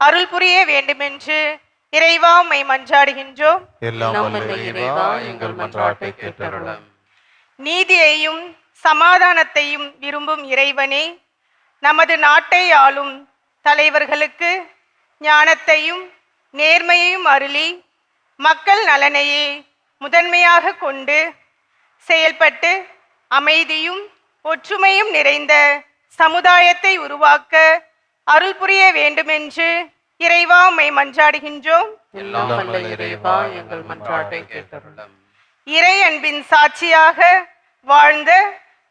A: அருள் புரிய வேண்டுமென்று இறைவா உம்மை மன்றாடுகின்றோம்.
C: எல்லாம் வல்ல இறைவா, எங்கள் மன்றாட்டை கேட்டருளும்.
A: நீதியையும் சமாதானத்தையும் விரும்பும் இறைவனே, நமது நாட்டை ஆளும் தலைவர்களுக்கு ஞானத்தையும் நேர்மையையும் அருளி மக்கள் நலனையே முதன்மையாக கொண்டு செயல்பட்டு அமைதியும் ஒற்றுமையும் நிறைந்த சமுதாயத்தை உருவாக்க அருள் புரிய வேண்டுமென்று இறைவா உம்மை மன்றாடுகின்றோம்.
C: எல்லாம் வல்ல இறைவா, எங்கள் மன்றாட்டை கேட்டருளும்.
A: இறை அன்பின் சாட்சியாக வாழ்ந்த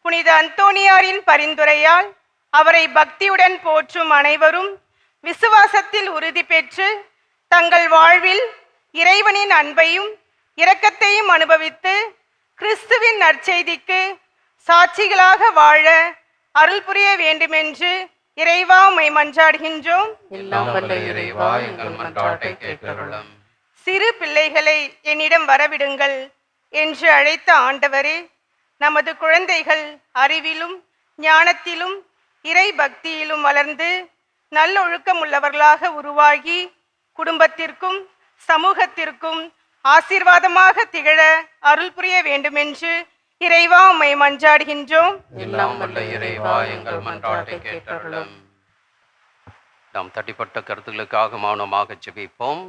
A: புனித அந்தோனியாரின் பரிந்துரையால் அவரை பக்தியுடன் போற்றும் அனைவரும் விசுவாசத்தில் உறுதி பெற்று தங்கள் வாழ்வில் இறைவனின் அன்பையும் இரக்கத்தையும் அனுபவித்து கிறிஸ்துவின் நற்செய்திக்கு சாட்சிகளாக வாழ அருள் புரிய வேண்டுமென்று இறைவா உம்மை மன்றாடுகின்றோம்.
C: எல்லாம் வல்ல இறைவா, எங்கள் மன்றாட்டை கேட்டருளும்.
A: சிறு பிள்ளைகளை என்னிடம் வரவிடுங்கள் என்று அழைத்த ஆண்டவரே, நமது குழந்தைகள் அறிவிலும் ஞானத்திலும் இறை பக்தியிலும் வளர்ந்து நல்லொழுக்கம் உள்ளவர்களாக உருவாகி குடும்பத்திற்கும் சமூகத்திற்கும் ஆசீர்வாதமாக திகழ அருள் புரிய வேண்டுமென்று இறைவா உம்மை மன்றாடுகின்றோம்.
C: எல்லாம் வல்ல இறைவா, எங்கள் மன்றாட்டை கேட்டருளும்.
E: நாம் தட்டிப்பட்ட கருத்துக்களுக்காக மௌனமாக ஜெபிப்போம்.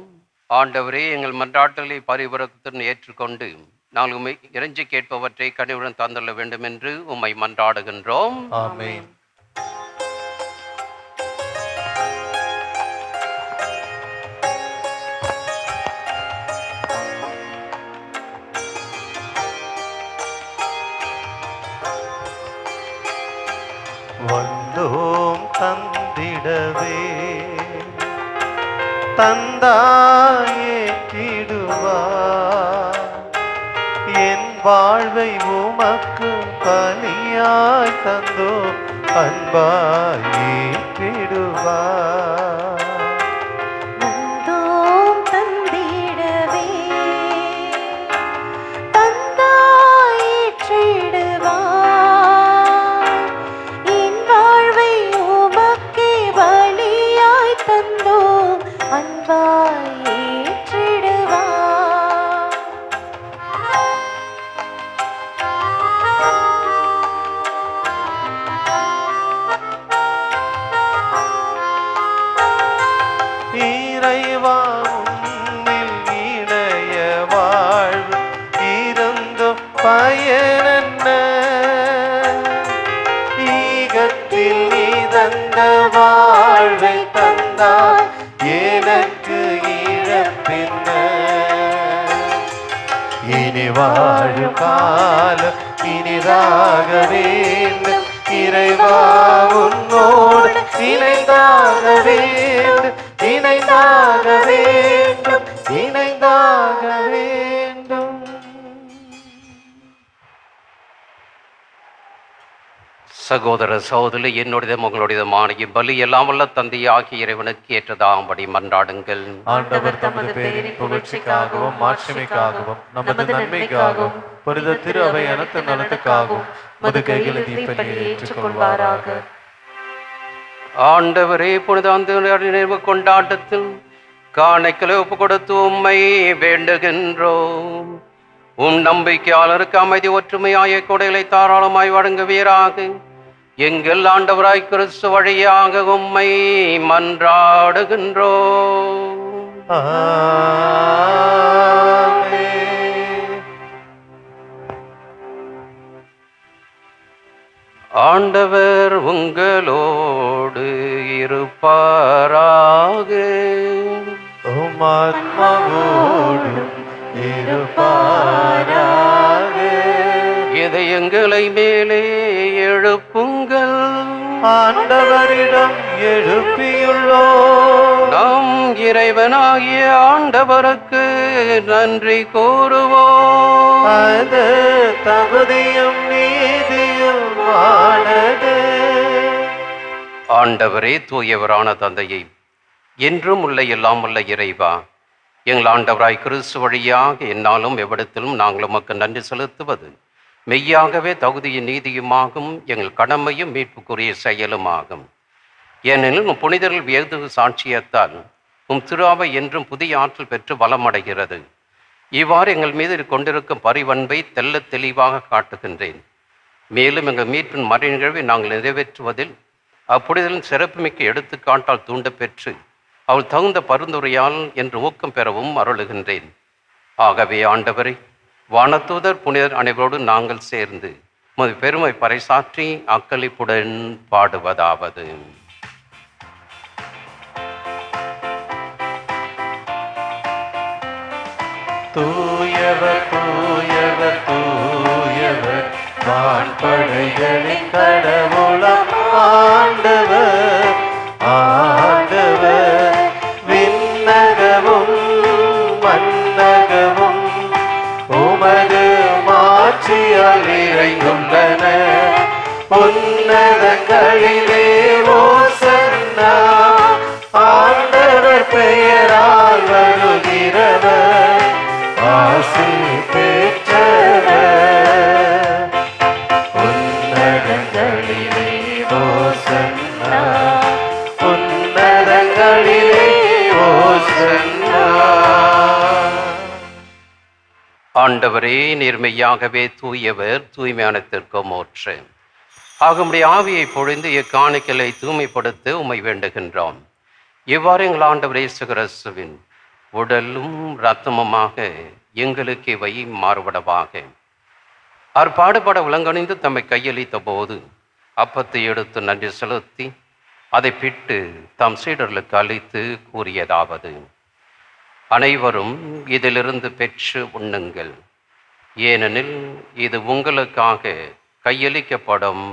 E: ஆண்டவரே, எங்கள் மன்றாட்டுகளை பரிபூரணத்துடன் ஏற்றுக்கொண்டு நாங்கள் உம்மை இறைஞ்சி கேட்பவற்றை கனிவுடன் தந்துள்ள வேண்டும் என்று உம்மை மன்றாடுகின்றோம்.
C: ஆமென். வந்தோம் தந்திடவே தந்தாயேற்றிடுவார், என் வாழ்வை உமக்கு பலியாய் தந்தோம் அன்பாய் ஏற்றிடுவார்.
D: வந்தோம் தந்திடவே தந்தாயிற்றிடுவார், என் வாழ்வை உமக்கே பலியாய் தந்தோம் அன்பாய் ஏற்றிடுவார்.
C: இறைவா, உம்மில் இணைய வாழ்வு இருந்தும் பயனென்ன, ஈகத்தில் நீ தந்த வாழ்வை தந்தாய் எனக்கு இழப்பென்ன. இனி வாழும் காலம் இனிதாக வேண்டும், இறைவா உன்னோடு இணைந்தாக வேண்டும், இணைந்தாக வேண்டும், இணைந்தாக வேண்டும்.
E: சகோதர சகோதரி, என்னுடையதும் உங்களுடையதுமான இப்பலி எல்லாம் வல்ல தந்தையாகிய இறைவனுக்கு ஏற்றதாகும்படி மன்றாடுங்கள்.
C: ஆண்டவர் தமது பேரின் புகழ்ச்சிக்காகவும் மாட்சிமைக்காகவும் நமது நன்மைக்காகவும் புனித திரு அவை அனைத்து நலத்துக்காகவும் மது கைகளில் தீப்பலியை ஏற்றுக்கொள்வாராக.
E: ஆண்டவரே, புனித அந்தோனியார் நினைவு கொண்டாட்டத்தில் காணிக்கைகளை ஒப்பு கொடுத்து உம்மை வேண்டுகின்றோம். உம் நம்பிக்கையாளருக்கு அமைதி ஒற்றுமையாய கொடைகளை தாராளமாய் வழங்குவீராக. எங்கள் ஆண்டவராய் கிறிஸ்து வழியாக உம்மை மன்றாடுகின்றோம். ஆண்டவர் உங்களோடு இருப்பாராக.
C: உம்மாத்மாவோடும் இருப்பாராக.
E: இதயங்களை மேலே எழுப்புங்கள்.
C: ஆண்டவரிடம் எழுப்பியுள்ளோம்.
E: நம் இறைவனாகிய ஆண்டவருக்கு நன்றி கூறுவோம்.
C: அது தகுதியும் நீதியும் ஆனது.
E: ஆண்டவரே, தூயவரான தந்தையை, என்றும் உள்ள எல்லாம் உள்ள இறைவா, எங்கள் ஆண்டவராய் கிறிஸ்து வழியாக என்னாலும் எவ்விடத்திலும் நாங்கள் உமக்கு நன்றி செலுத்துவது மெய்யாகவே தகுதியும் நீதியுமாகும், எங்கள் கடமையும் மீட்புக்குரிய செயலுமாகும். ஏனெனில் உம் புனிதர்கள் வேது சாட்சியத்தால் உம் திருவாவை என்றும் புதிய ஆற்றல் பெற்று வளமடைகிறது. இவ்வாறு எங்கள் மீது கொண்டிருக்கும் பரிவன்பை தெள்ளத் தெளிவாக காட்டுகின்றேன். மேலும் எங்கள் மீட்பின் மறை நிகழ்வை நாங்கள் நிறைவேற்றுவதில் அப்புனிதலின் சிறப்புமிக்க எடுத்துக்காட்டால் தூண்ட பெற்று அவள் தகுந்த பரிந்துரையால் என்று ஊக்கம் பெறவும் அருளுகின்றேன். ஆகவே ஆண்டவரை, வானதூதர் புனிதர் அனைவரோடு நாங்கள் சேர்ந்து உமது பெருமை பறைசாற்றி அக்களிப்புடன் பாடுவதாவது:
C: தூயவர் தூயவர் தூயவர் வான்படைகளின் கடவுளம் ஆண்டவர். ஆண்டவர் விண்ணகமும் மண்ணகமும் உமது மாட்சியால் நிறைந்துள்ளன. உன்னதங்களிலே ஓசன்னா. ஆண்டவர் பெயரால் வருகிறவர் ஆசி பெற்றவர். உன்னதங்களிலே ஓசன்னா. உன்னதங்களிலே ஓசன்னா.
E: ஆண்டவரே, நேர்மையாகவே தூயவர், தூய்மையானத்திற்கும் ஊற்று. ஆகும்படி ஆவியை பொழிந்து இக்காணிக்கலை தூய்மைப்படுத்த உம்மை வேண்டுகின்றோம். இவ்வாறு எங்கள் ஆண்டவர் இயேசு கிறிஸ்துவின் உடலும் இரத்தமுமாக எங்களுக்கு இவை மாறுபடவாக. அவர் பாடுபட விலங்கணிந்து தம்மை கையளித்த போது அப்பத்தை எடுத்து நன்றி செலுத்தி அதை பிட்டு தம் சீடர்களுக்கு அளித்து கூறியதாவது: அனைவரும் இதிலிருந்து பெற்று உண்ணுங்கள். ஏனெனில் இது உங்களுக்காக கையளிக்கப்படும்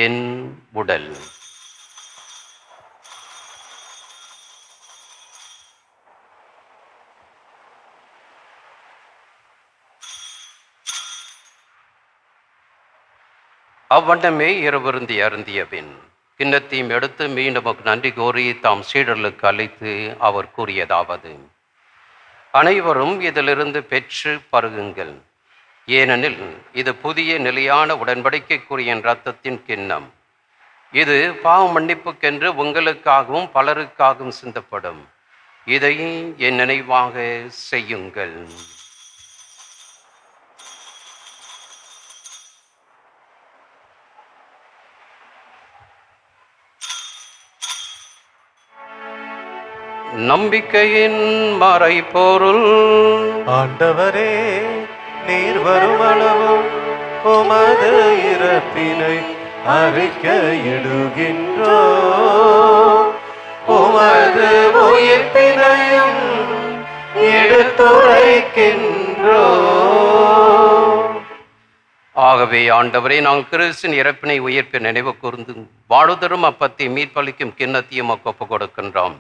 E: என் உடல். அவ்வண்ணமே இரவிருந்தி அருந்திய பின் கிண்ணத்தையும் எடுத்து மீண்டும் நன்றி கோரி தாம் சீடர்களுக்கு அளித்து அவர் கூறியதாவது: அனைவரும் இதிலிருந்து பெற்று பருகுங்கள். ஏனெனில் இது புதிய நிலையான உடன்படிக்கைக்குரிய என் இரத்தத்தின் கிண்ணம். இது பாவ மன்னிப்புக்கென்று உங்களுக்காகவும் பலருக்காகவும் சிந்தப்படும். இதை என் நினைவாக செய்யுங்கள். நம்பிக்கையின் மறைபொருள்.
C: ஆண்டவரே, நீர் வருமளவும் உமது இறப்பினை அறிக்கையிடுகின்றோ. உமது உயிர்ப்பினையும் எடுத்துரைக்கின்றோ.
E: ஆகவே ஆண்டவரே, நாங்கள் கிறிஸ்தின் இறப்பினை உயிர்ப்பை நினைவு கூர்ந்து வாழுதரும் அப்பத்தை மீட்பளிக்கும் கிண்ணத்தையும் ஒப்பு கொடுக்கின்றோம்.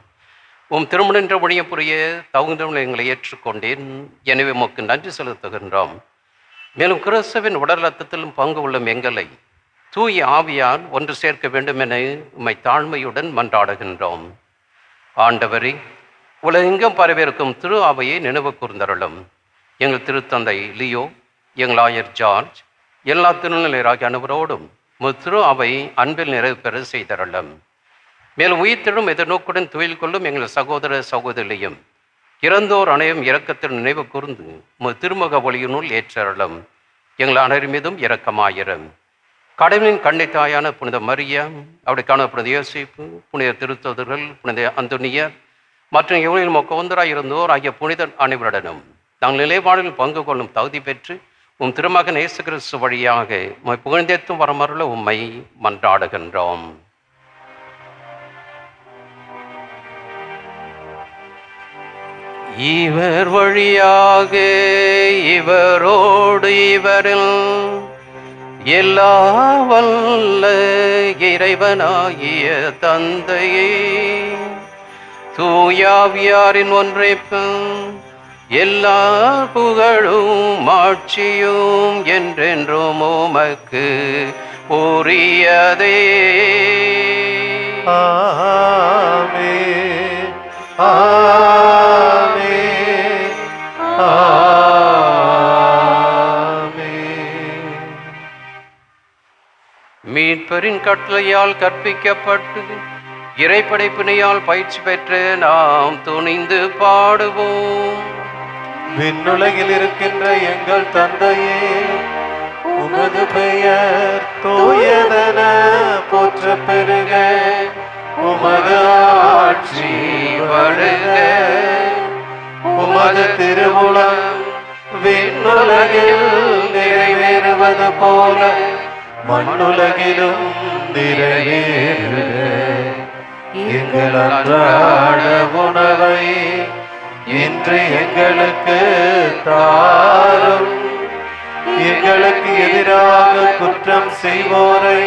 E: உம் திருமணன்ற ஒழிய புரிய தகுந்த எங்களை ஏற்றுக்கொண்டேன். எனவே உமக்கு நன்றி செலுத்துகின்றோம். மேலும் கிறிஸ்துவின் உடல் ரத்தத்திலும் பங்கு உள்ள எங்களை தூய ஆவியால் ஒன்று சேர்க்க வேண்டும் என உம்மை தாழ்மையுடன் மன்றாடுகின்றோம். ஆண்டவரே, உலகெங்கும் பரவிருக்கும் திரு அவையை நினைவு கூர்ந்தருளும். எங்கள் திருத்தந்தை லியோ, எங்கள் ஆயர் ஜார்ஜ், எல்லா திருநிலையராகிய அனைவரோடும் திரு அவை அன்பில் நிறைவு பெற செய்தருளும். மேலும் உயிர்த்தெழும் எதிர்நோக்குடன் துயில் கொள்ளும் எங்கள் சகோதர சகோதரியும் இறந்தோர் அனைவரும் இரக்கத்தில் நினைவு கூர்ந்து திருமுக ஒளியினுள் ஏற்றருளும். எங்கள் அனைவரும் மீதும் இரக்கமாயிரும். கடவுளின் கன்னித்தாயான புனித மரியா, அவருக்கான புனித யோசிப்பு, புனித திருத்தூதர்கள், புனித அந்தோனியர் மற்றும் எவ்வளவு மொக்கவந்தராய் இருந்தோர் ஆகிய புனிதர் அனைவருடனும் நாங்கள் நிலைப்பாடில் பங்கு கொள்ளும் தகுதி பெற்று உம் திருமகன் இயேசு கிறிஸ்து வழியாக உம்மை புகழ்ந்தேத்தும் வரமருள உம்மை மன்றாடுகின்றோம். இவர் வழியாக இவரோடு இவரில் எல்லா வல்ல இறைவனாகிய தந்தையே, தூயாவியாரின் ஒன்றைப்பு எல்லா புகழும் ஆட்சியும் என்றென்றும் உமக்கு உரியதே.
C: ஆமென். ஆமென். ஆமென்.
E: மீட்பரின் கட்டளையால் கற்பிக்கப்பட்டு இறைப்படைப்பினையால் பயிற்சி பெற்று நாம் துணிந்து பாடுவோம்.
C: விண்ணுலகில் இருக்கின்ற எங்கள் தந்தையே, உமது பெயர் தூயதென போற்ற பெருக, உமது ஆட்சி வருக, உமது திருவுளம் விண்ணுலகில் நிறைவேறுவது போல மண்ணுலகிலும் நிறைவேறுக. எங்கள் அன்றாட உணவை இன்று எங்களுக்கு தாரும். எங்களுக்கு எதிராக குற்றம் செய்வோரை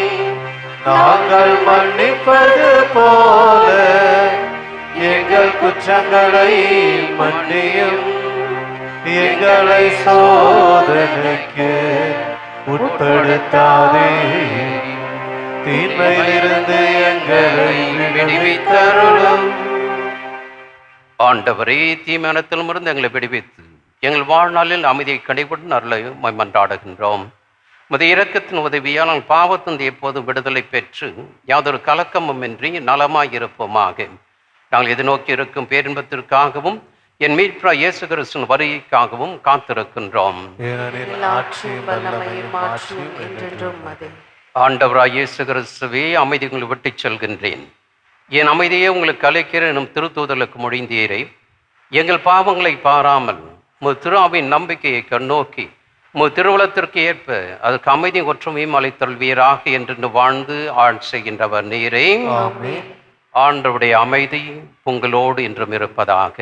C: நாங்கள் மன்னிப்பது போல எங்கள் குற்றங்களை மன்னியும். எங்களை சோதனைக்கு உட்படுத்தாதே, தீமையிலிருந்து எங்களை விடுவித்தருளும்.
E: ஆண்டவரே, தீமையானத்திலுமிருந்து எங்களை விடுவித்து எங்கள் வாழ்நாளில் அமைதியை கடைபிடித்து அருளை மன்றாடுகின்றோம். உமது இரக்கத்தின் உதவியால் நாங்கள் பாவத்திலிருந்து எப்போதும் விடுதலை பெற்று யாதொரு கலக்கமும் இன்றி நலமாயிருப்போமாக. நாங்கள் எதிர்நோக்கி இருக்கும் பேரின்பத்திற்காகவும் என் மீட்பர் இயேசு கிறிஸ்துவின் வருகைக்காகவும் காத்திருக்கின்றோம். ஆண்டவராய் இயேசு கிறிஸ்துவே, அமைதி உங்களை விட்டுச் செல்கின்றேன், என் அமைதியை உங்களுக்கு அளிக்கிற எனும் திருத்தூதலுக்கு மொழிந்தீரே. எங்கள் பாவங்களை பாராமல் உமது திருஆவின் நம்பிக்கையை கண்ணோக்கி உமது திருவுளத்திற்கு ஏற்ப அதற்கு அமைதியும் ஒற்றுமையும் அளித்தல்வீராக என்று வாழ்ந்து ஆட்சி செய்கின்றவர் நீரே. ஆண்டவருடைய அமைதி உங்களோடு என்றும் இருப்பதாக.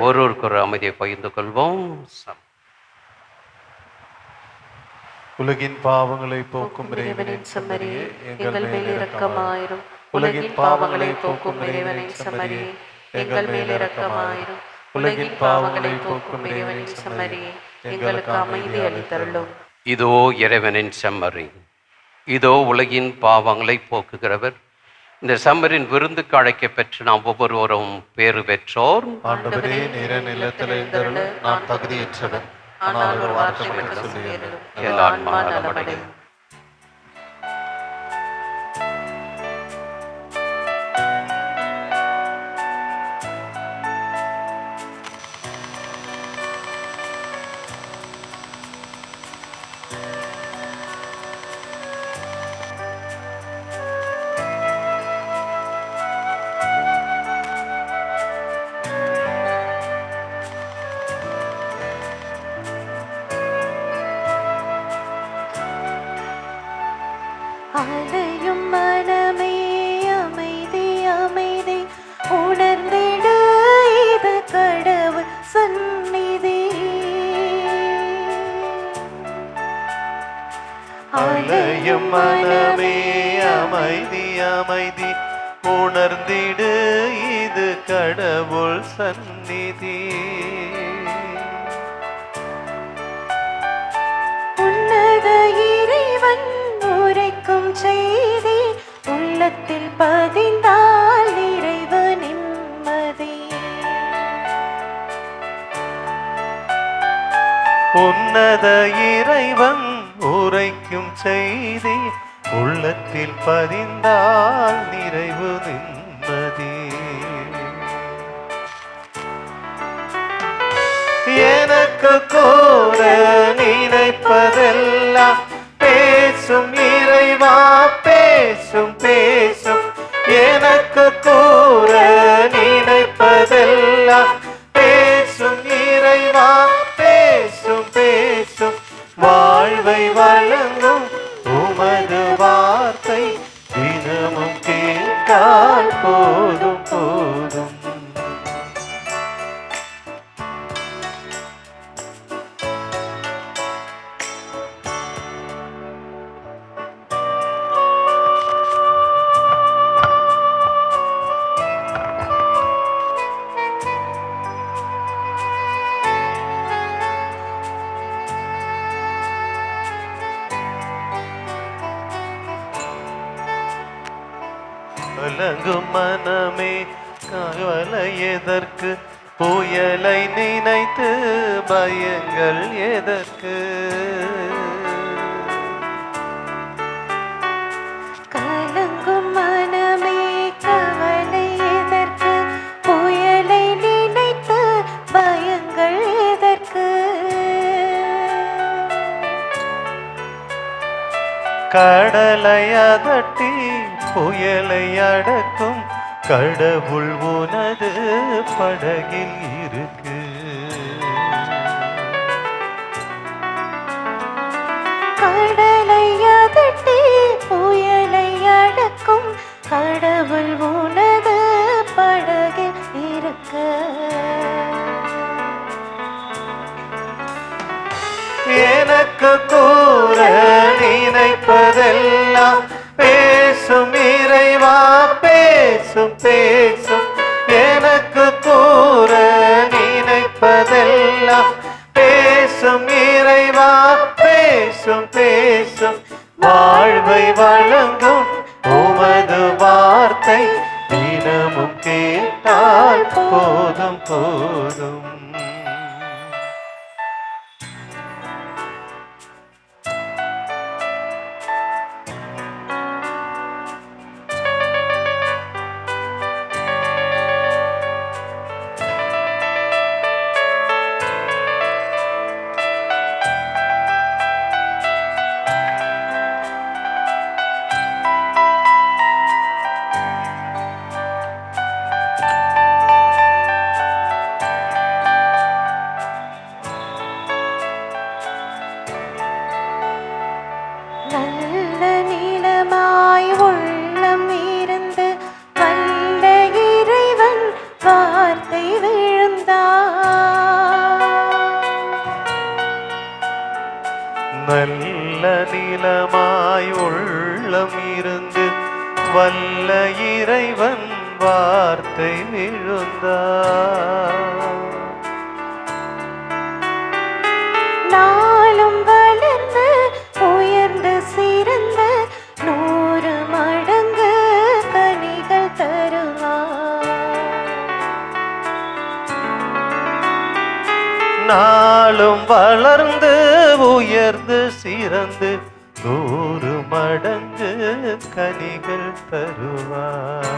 E: ஒருவருக்கு ஒரு அமைதியை பகிர்ந்து கொள்வோம்.
C: உலகின் பாவங்களை போக்கும் இறைவனின் செம்மறியே,
D: எங்கள் மேல் இரக்கமாயிரும். உலகின் பாவங்களை போக்கும் இறைவனின் செம்மறியே, எங்கள் மேல் இரக்கமாயிரும். உலகின் பாவங்களை போக்கும் இறைவனின் செம்மறியே, எங்களுக்கு அமைதி அளித்தருளும்.
E: இதோ இறைவனின் செம்மறி, இதோ உலகின் பாவங்களை போக்குகிறவர். இந்த செம்மறின் விருந்துக்கு அழைக்க பெற்று நாம் ஒவ்வொருவரும் பேறு பெற்றோர்.
C: ஆண்டவரே, நீர் நிலத்தில் எழுந்தருள நான் தகுதியற்றவன், ஆனால் ஒரு வார்த்தை மட்டும் சொல்லியருளும்,
E: என் ஆன்மா நலமடையும்.
D: அலையும் மனமே அமைதி அமைதி, உணர்ந்திடு இது கடவுள் சந்நிதி.
C: அலையும் மனமே அமைதி அமைதி, உணர்ந்திடு இது கடவுள் சந்நிதி.
D: உன்னத இறைவன் உரைக்கும் செய்தி உள்ளத்தில் பதிந்தால் நிறைவு நிம்மதி.
C: உன்னத இறைவன் உரைக்கும் செய்தி உள்ளத்தில் பதிந்தால் நிறைவு நிம்மதி. எனக்கு கூற நினைப்பதெல்லாம் பேசும் இறைவா பேசும் பேசும். எனக்கு கூற நினைப்பதெல்லாம் பேசும் இறைவா பேசும் பேசும். வாழ்வை வழங்கும் உமது வார்த்தை தினமும் கேட்டால் போதும் போதும். கலங்கும் மனமே கவலை எதற்கு, புயலை நினைத்து பயங்கள் எதற்கு.
D: கலங்கும் மனமே கவலை எதற்கு, புயலை நினைத்து பயங்கள் எதற்கு.
C: கடலை அதட்டி புயலை அடக்கும் கடவுள் உனது படகில் இருக்கு.
D: கடலை அதட்டி புயலை அடக்கும் கடவுள் உனது படகில் இருக்க.
C: எனக்கு கூற நினைப்பதெல்லாம் பேசும் இறைவா பேசும் பேசும். எனக்கு கூற நினைப்பதெல்லாம் பேசும் இறைவா பேசும் பேசும். வாழ்வை வழங்கும் உமது வார்த்தை தினமும் கேட்டால் போதும் போதும்.
D: நல்ல நீளமாய் உள்ளம் இருந்து வல்ல இறைவன் வார்த்தை விழுந்தார்.
C: நல்ல நிலமாய் உள்ளம் இருந்து வல்ல இறைவன் வார்த்தை விழுந்தார்.
D: நாளும் வளர்ந்து உயர்ந்து சிறந்த 100 மடங்கு கனிகள் தருவார்.
C: நாளும் வளர்ந்து உயர்ந்து சிறந்து 100 மடங்கு கனிகள் தருவார்.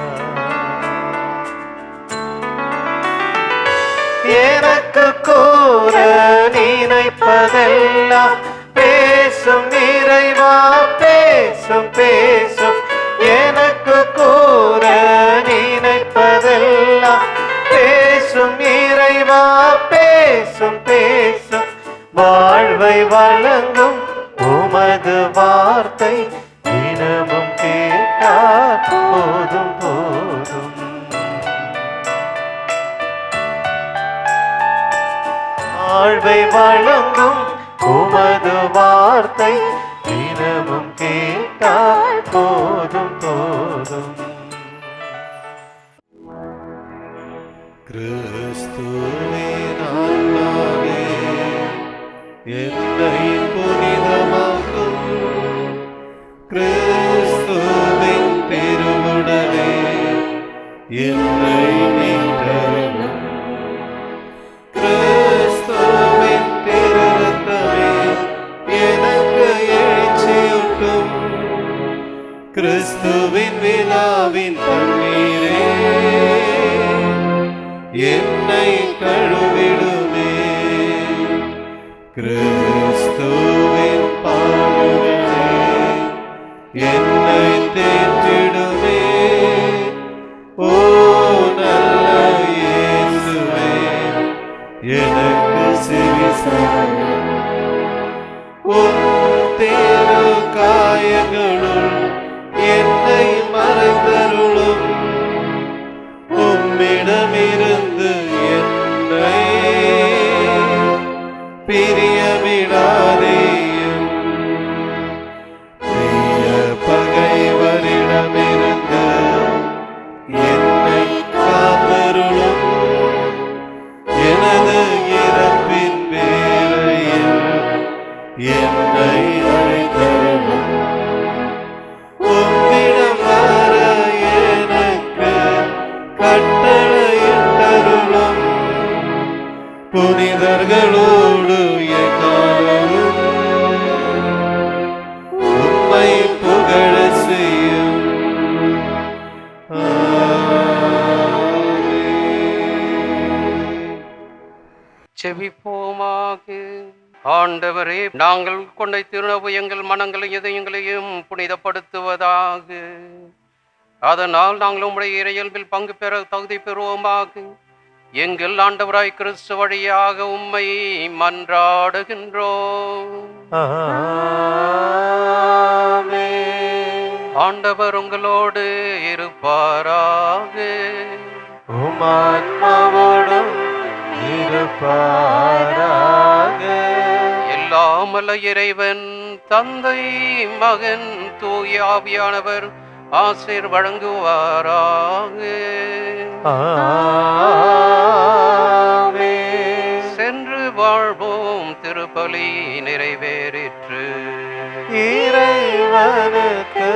C: எனக்கு கூற நினைப்பதெல்லாம் பேசும் இறைவா பேசும் பேசும். எனக்கு கூற நினைப்பதெல்லாம் பேசும் இறைவா பேசும் பேசும். வாழ்வை வழங்கும் உமது வார்த்தை தினமும் கேட்டால் போதும் போதும். வாழ்வை வழங்கும் உமது வார்த்தை தினமும் கேட்டால் போதும் போதும். கிறிஸ்துவே ஆன்மாவே என்னை புனிதமாக்கும். கிறிஸ்துவின் திருவுடலே என்னை மீட்டருளும். கிறிஸ்துவின் திருரத்தமே எனக்கு எழுச்சியூட்டும். கிறிஸ்துவின் விழாவின் தண்ணீரே என்னை கழுவிடுமே. கிறிஸ்துவின் பாடுகளே என்னை தேற்றிடுமே. ஓ நல்ல இயேசுவே, எனக்கு செவிசாயும். உம் தேரு காயங்களுள் என்னை மறைந்தருளும். உம்மிடமிருந்து என்னை பிரியவிடாதேயும். பிரிய பகைவரிடமிருந்து என்னை காத்தருளும். எனது இறப்பின் வேளையில் என்னை அழைத்தருளும். உம்மிடம் வர எனக்கு கட்டளையிட்டருளும். புனிதர்களோடு எக்காலமும் உம்மை புகழ செய்யும்.
E: செவிப்போமாக. ஆண்டவரே, நாங்கள் கொண்ட திருநவு எங்கள் மனங்களையும் இதயங்களையும் புனிதப்படுத்துவதாக. அதனால் நாங்கள் உம்முடைய இறையல்பில் பங்கு பெற தகுதி பெறுவோமாக. எங்கள் ஆண்டவராய் கிறிஸ்து வழியாக உம்மை மன்றாடுகின்றோம். ஆண்டவர் உங்களோடு இருப்பாராக.
C: உமாத்மாவோடும் இருப்பாராக.
E: எல்லாமல்ல இறைவன் தந்தை மகன் தூய ஆவியானவர் ஆசீர் வழங்குவாராக. சென்று வாழ்வோம். திருப்பலி நிறைவேறிற்று.
C: இறைவனுக்கு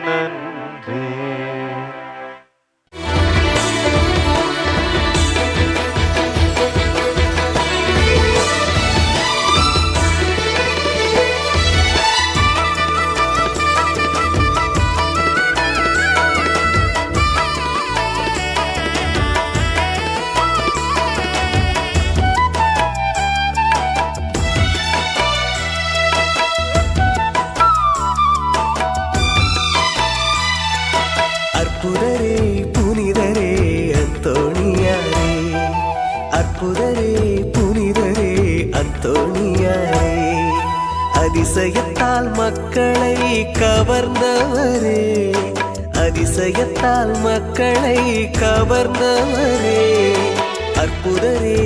C: நன்றி.
B: அற்புதரே புனிதரே அந்தோணியாரே, அற்புதரே புனிதரே அந்தோணியாரே, அதிசயத்தால் மக்களை கவர்ந்தவரே, அதிசயத்தால் மக்களை கவர்ந்தவரே, அற்புதரே